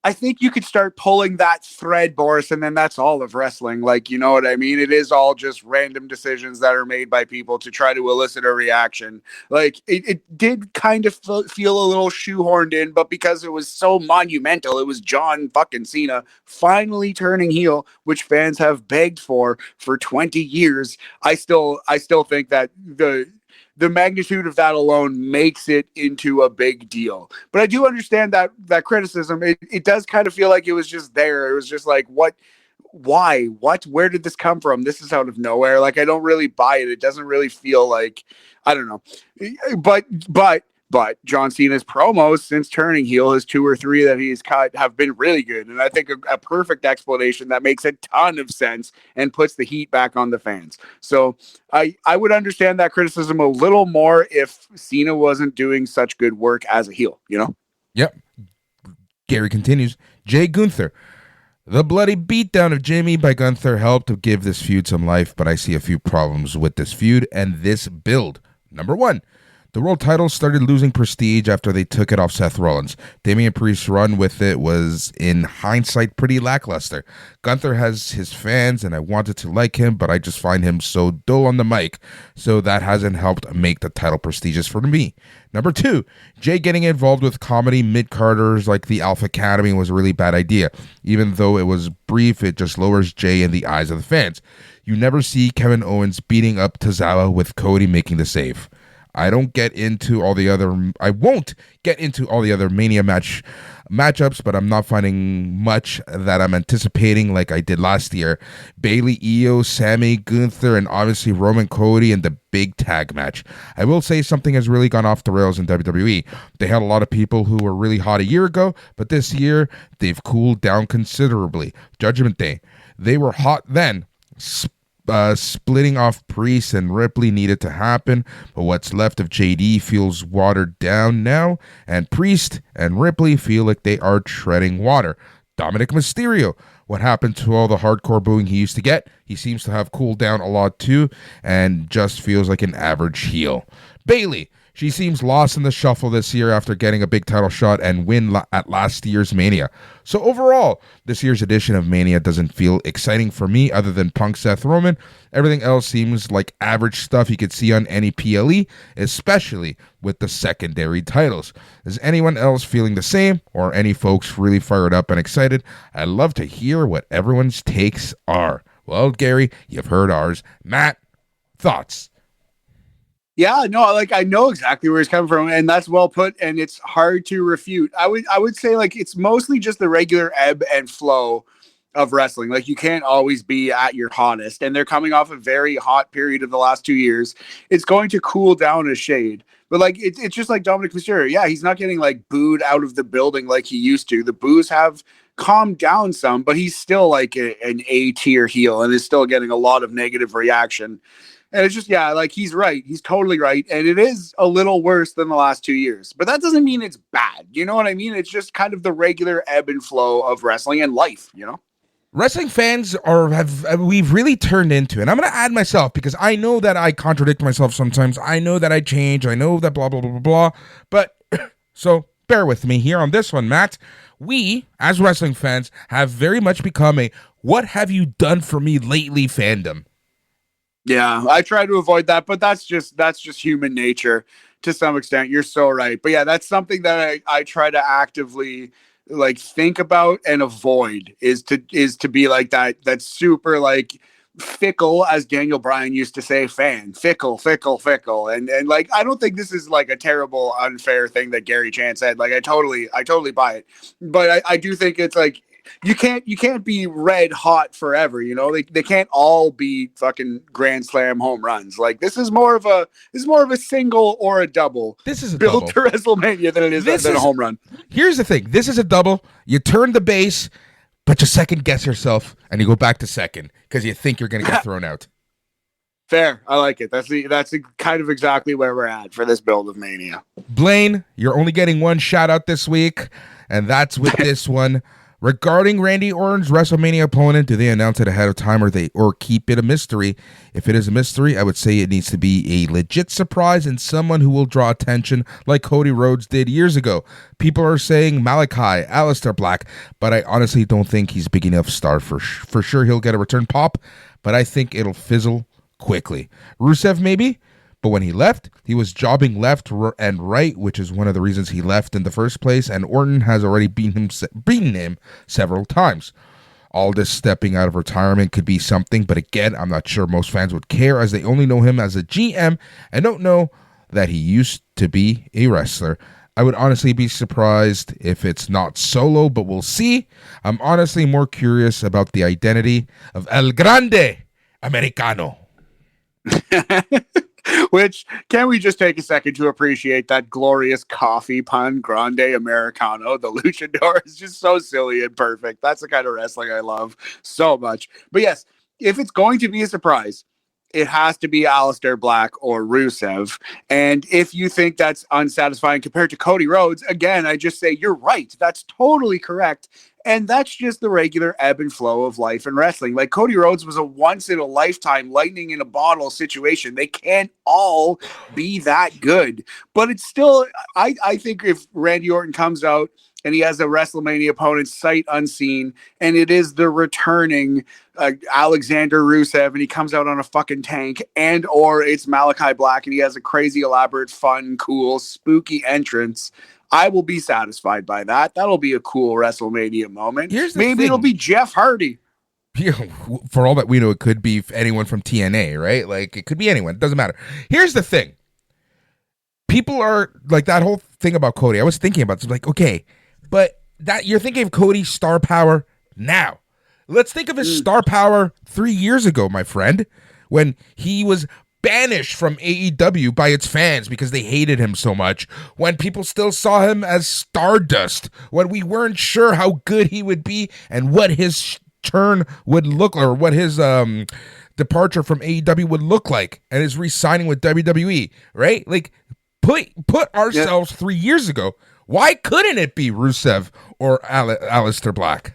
I think you could start pulling that thread, Boris, and then that's all of wrestling. Like, you know what I mean? It is all just random decisions that are made by people to try to elicit a reaction. Like, it did kind of feel a little shoehorned in, but because it was so monumental, it was John fucking Cena finally turning heel, which fans have begged for 20 years. I still think that the magnitude of that alone makes it into a big deal. But I do understand that criticism. It does kind of feel like it was just there. It was just like, why, where did this come from? This is out of nowhere. Like, I don't really buy it. It doesn't really feel like, I don't know. But John Cena's promos since turning heel, his 2 or 3 that he's cut, have been really good. And I think a perfect explanation that makes a ton of sense and puts the heat back on the fans. So I would understand that criticism a little more if Cena wasn't doing such good work as a heel, you know? Yep. Gary continues. Jay Gunther. The bloody beatdown of Jimmy by Gunther helped to give this feud some life, but I see a few problems with this feud and this build. Number 1. The world title started losing prestige after they took it off Seth Rollins. Damian Priest's run with it was, in hindsight, pretty lackluster. Gunther has his fans, and I wanted to like him, but I just find him so dull on the mic, so that hasn't helped make the title prestigious for me. Number 2, Jay getting involved with comedy mid-carders like the Alpha Academy was a really bad idea. Even though it was brief, it just lowers Jay in the eyes of the fans. You never see Kevin Owens beating up Tozawa with Cody making the save. I won't get into all the other Mania matchups, but I'm not finding much that I'm anticipating like I did last year. Bayley, Io, Sammy, Gunther, and obviously Roman Cody in the big tag match. I will say something has really gone off the rails in WWE. They had a lot of people who were really hot a year ago, but this year they've cooled down considerably. Judgment Day. They were hot then. Splitting off Priest and Ripley needed to happen, but what's left of JD feels watered down now, and Priest and Ripley feel like they are treading water. Dominic Mysterio, what happened to all the hardcore booing he used to get? He seems to have cooled down a lot too, and just feels like an average heel. Bayley, she seems lost in the shuffle this year after getting a big title shot and win at last year's Mania. So overall, this year's edition of Mania doesn't feel exciting for me other than Punk Seth Roman. Everything else seems like average stuff you could see on any PLE, especially with the secondary titles. Is anyone else feeling the same, or any folks really fired up and excited? I'd love to hear what everyone's takes are. Well, Gary, you've heard ours. Matt, thoughts? Yeah, no, like I know exactly where he's coming from, and that's well put, and it's hard to refute. I would say like it's mostly just the regular ebb and flow of wrestling. Like you can't always be at your hottest, and they're coming off a very hot period of the last 2 years. It's going to cool down a shade, but like it's just like Dominic Mysterio. Yeah, he's not getting like booed out of the building like he used to. The boos have calmed down some, but he's still like an A tier heel, and is still getting a lot of negative reaction. And it's just, yeah, like he's right. He's totally right. And it is a little worse than the last 2 years. But that doesn't mean it's bad. You know what I mean? It's just kind of the regular ebb and flow of wrestling and life, you know? Wrestling fans we've really turned into, and I'm going to add myself because I know that I contradict myself sometimes. I know that I change. I know that blah, blah, blah, blah, blah. But so bear with me here on this one, Matt. We, as wrestling fans, have very much become a what have you done for me lately fandom. Yeah, I try to avoid that, but that's just human nature to some extent. You're so right. But yeah, that's something that I try to actively like think about and avoid is to be like that super like fickle, as Daniel Bryan used to say, fan. Fickle, fickle, fickle. And like I don't think this is like a terrible unfair thing that Gary Chan said. Like I totally buy it. But I do think it's like you can't be red hot forever, you know. They can't all be fucking grand slam home runs. Like this is more of a single or a double. This is a built double to WrestleMania than it is than a home run. Here's the thing. This is a double. You turn the base, but you second guess yourself and you go back to second because you think you're going to get thrown out. Fair. I like it. That's kind of exactly where we're at for this build of Mania. Blaine, you're only getting one shout out this week, and that's with this one. Regarding Randy Orton's WrestleMania opponent, do they announce it ahead of time or keep it a mystery? If it is a mystery, I would say it needs to be a legit surprise and someone who will draw attention like Cody Rhodes did years ago. People are saying Malachi, Aleister Black, but I honestly don't think he's big enough star for sure. He'll get a return pop, but I think it'll fizzle quickly. Rusev maybe? But when he left, he was jobbing left and right, which is one of the reasons he left in the first place, and Orton has already beaten him several times. Aldis stepping out of retirement could be something, but again, I'm not sure most fans would care as they only know him as a GM and don't know that he used to be a wrestler. I would honestly be surprised if it's not Solo, but we'll see. I'm honestly more curious about the identity of El Grande Americano. Which, can we just take a second to appreciate that glorious coffee pun, Grande Americano? The luchador is just so silly and perfect. That's the kind of wrestling I love so much. But yes, if it's going to be a surprise, it has to be Aleister Black or Rusev. And if you think that's unsatisfying compared to Cody Rhodes, again, I just say you're right. That's totally correct. And that's just the regular ebb and flow of life in wrestling. Like Cody Rhodes was a once in a lifetime lightning in a bottle situation. They can't all be that good. But it's still, I think if Randy Orton comes out and he has a WrestleMania opponent sight unseen, and it is the returning Alexander Rusev, and he comes out on a fucking tank, and or it's Malachi Black and he has a crazy, elaborate, fun, cool, spooky entrance, I will be satisfied by that. That'll be a cool WrestleMania moment. Maybe it'll be Jeff Hardy. Yeah, for all that we know, it could be anyone from TNA, right? Like, it could be anyone. It doesn't matter. Here's the thing. People are, like, that whole thing about Cody, I was thinking about this. Like, okay, but that you're thinking of Cody's star power now. Let's think of his star power 3 years ago, my friend, when he was banished from AEW by its fans because they hated him so much, when people still saw him as Stardust, when we weren't sure how good he would be and what his turn would look, or what his departure from AEW would look like, and his re-signing with WWE, right? Like, put ourselves 3 years ago. Why couldn't it be Rusev or Aleister Black?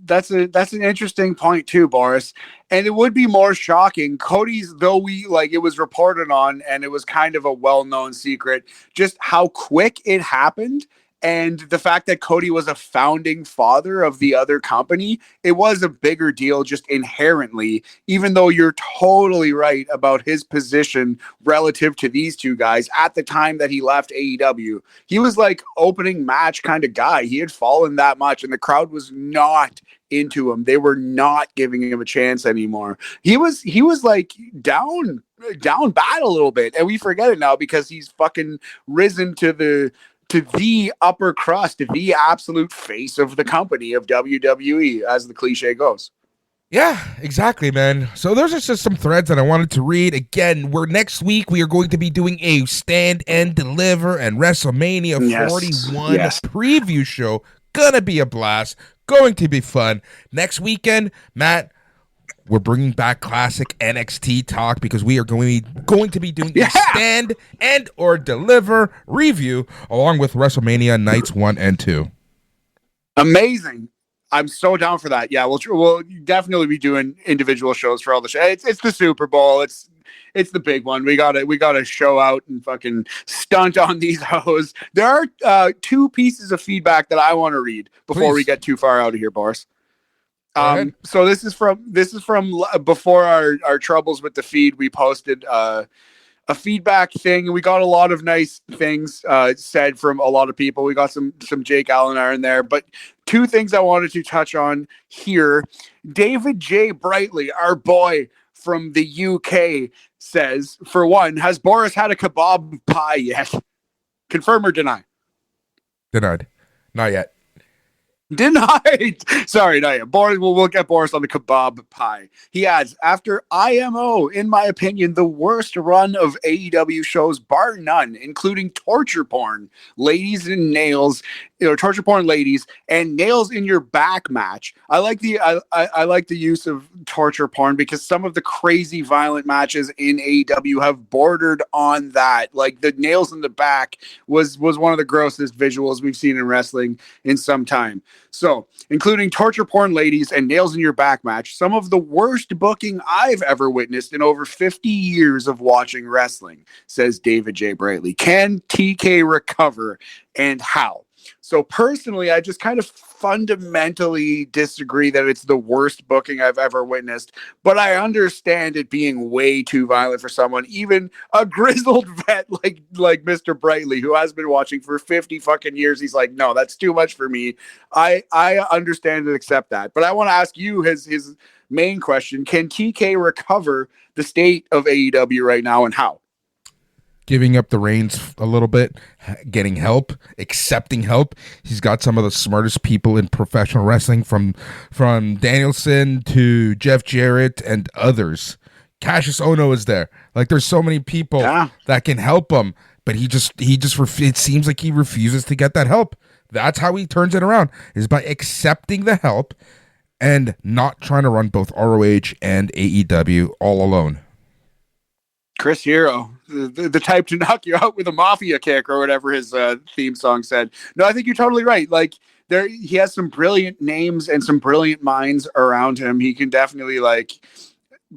That's an interesting point too, Boris. And it would be more shocking. Cody's, though it was reported on and it was kind of a well-known secret, just how quick it happened. And the fact that Cody was a founding father of the other company, it was a bigger deal just inherently, even though you're totally right about his position relative to these two guys at the time that he left AEW. He was like opening match kind of guy. He had fallen that much and the crowd was not into him. They were not giving him a chance anymore. He was like down bad a little bit. And we forget it now because he's fucking risen to the upper crust, the absolute face of the company of WWE, as the cliche goes. Yeah, exactly, man. So those are just some threads that I wanted to read. Again, next week we are going to be doing a Stand and Deliver and WrestleMania 41 preview show. Gonna be a blast. Going to be fun. Next weekend, Matt, we're bringing back classic NXT talk because we are going to be doing a Stand and or Deliver review along with WrestleMania nights 1 and 2. Amazing. I'm so down for that. Yeah, we'll definitely be doing individual shows for all the shows. It's the Super Bowl. It's the big one. We gotta show out and fucking stunt on these hoes. There are 2 pieces of feedback that I want to read before we get too far out of here, Boris. Go ahead. So this is from before our troubles with the feed. We posted a feedback thing, and we got a lot of nice things said from a lot of people. We got some Jake Aguilar in there, but two things I wanted to touch on here. David J. Brightly, our boy from the UK, says, for one, has Boris had a kebab pie yet? Confirm or deny? Denied. Not yet. Denied. Sorry, not yet. Boris, we'll get Boris on the kebab pie. He adds, after IMO, in my opinion, the worst run of AEW shows, bar none, including torture porn, ladies and nails, torture porn ladies and nails in your back match. I like the use of torture porn because some of the crazy violent matches in AEW have bordered on that. Like the nails in the back was one of the grossest visuals we've seen in wrestling in some time. So, including torture porn ladies and nails in your back match, some of the worst booking I've ever witnessed in over 50 years of watching wrestling, says David J. Brightly. Can TK recover and how? So personally, I just kind of fundamentally disagree that it's the worst booking I've ever witnessed, but I understand it being way too violent for someone, even a grizzled vet like Mr. Brightly, who has been watching for 50 fucking years. He's like, no, that's too much for me. I understand and accept that. But I want to ask you his main question. Can TK recover the state of AEW right now, and how? Giving up the reins a little bit, getting help, accepting help. He's got some of the smartest people in professional wrestling, from Danielson to Jeff Jarrett and others. Cassius Ohno is there. Like, there's so many people that can help him, but it seems like he refuses to get that help. That's how he turns it around, is by accepting the help and not trying to run both ROH and AEW all alone. Chris Hero, the type to knock you out with a mafia kick, or whatever his theme song said. No, I think you're totally right. Like, he has some brilliant names and some brilliant minds around him. He can definitely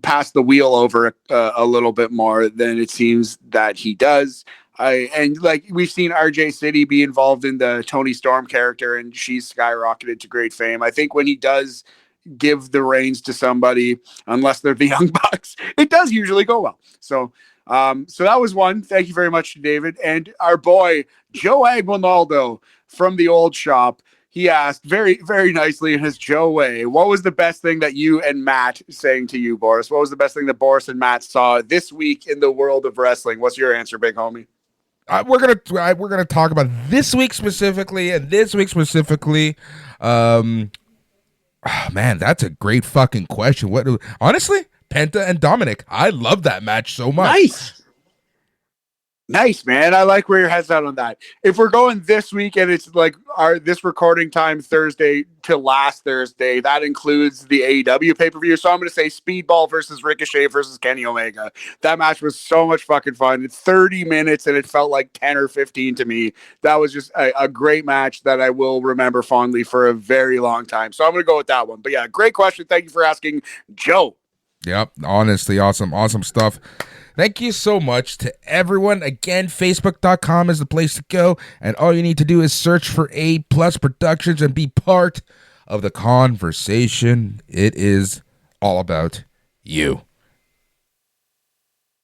pass the wheel over a little bit more than it seems that he does. We've seen RJ City be involved in the Tony Storm character, and she's skyrocketed to great fame. I think when he does give the reins to somebody, unless they're the Young Bucks, it does usually go well. So that was one. Thank you very much to David. And our boy Joe Aguinaldo from the old shop, he asked very, very nicely in his Joe way, what was the best thing that you and Matt saying to you, Boris? What was the best thing that Boris and Matt saw this week in the world of wrestling? What's your answer, big homie? We're gonna talk about this week specifically, and this week specifically. Oh, man, that's a great fucking question. Honestly, Penta and Dominic. I love that match so much. Nice, man. I like where your head's at on that. If we're going this week and it's like this recording time Thursday to last Thursday, that includes the AEW pay-per-view. So I'm going to say Speedball versus Ricochet versus Kenny Omega. That match was so much fucking fun. It's 30 minutes and it felt like 10 or 15 to me. That was just a great match that I will remember fondly for a very long time. So I'm going to go with that one. But yeah, great question. Thank you for asking, Joe. Yep. Honestly, awesome stuff. Thank you so much to everyone. Again, Facebook.com is the place to go. And all you need to do is search for A Plus Productions and be part of the conversation. It is all about you.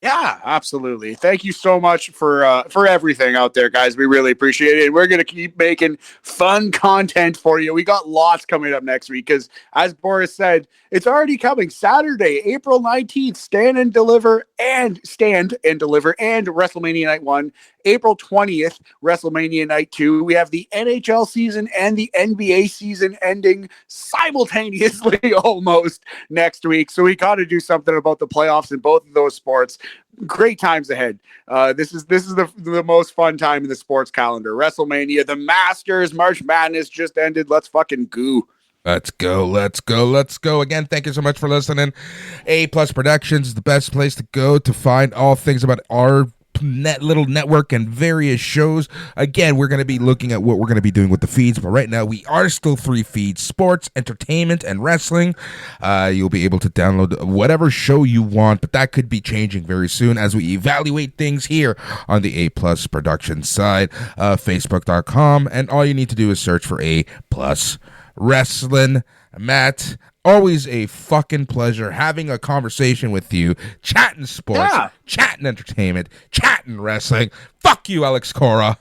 Yeah, absolutely. Thank you so much for everything out there, guys. We really appreciate it. We're going to keep making fun content for you. We got lots coming up next week because, as Boris said, it's already coming. Saturday, April 19th, Stand and Deliver, and WrestleMania Night 1. April 20th, WrestleMania Night 2. We have the NHL season and the NBA season ending simultaneously almost next week. So we got to do something about the playoffs in both of those sports. Great times ahead. This is the most fun time in the sports calendar. WrestleMania, the Masters, March Madness just ended. Let's fucking goo. Let's go. Again, thank you so much for listening. A Plus Productions is the best place to go to find all things about our little network and various shows. Again, we're going to be looking at what we're going to be doing with the feeds, but right now we are still 3 feeds: sports, entertainment, and wrestling. You'll be able to download whatever show you want, but that could be changing very soon as we evaluate things here on the A Plus Production side, Facebook.com, and all you need to do is search for A Plus Wrestling. Matt, Always a fucking pleasure having a conversation with you, chatting sports, chatting entertainment, chatting wrestling. Fuck you, Alex Cora.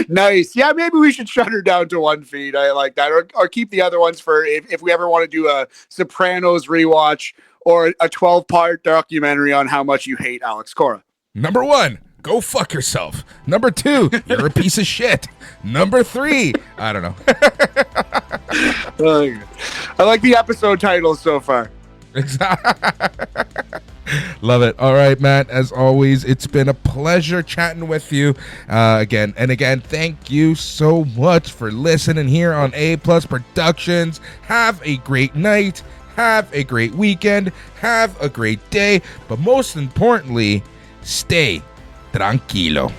Nice. Yeah, maybe we should shut her down to one feed. I like that. Or keep the other ones for if we ever want to do a Sopranos rewatch or a 12-part documentary on how much you hate Alex Cora. Number 1, go fuck yourself. Number 2, you're a piece of shit. Number 3, I don't know. I like the episode titles so far. Exactly. Love it. All right, Matt, as always, it's been a pleasure chatting with you again. And again, thank you so much for listening here on A Plus Productions. Have a great night. Have a great weekend. Have a great day. But most importantly, stay tranquilo.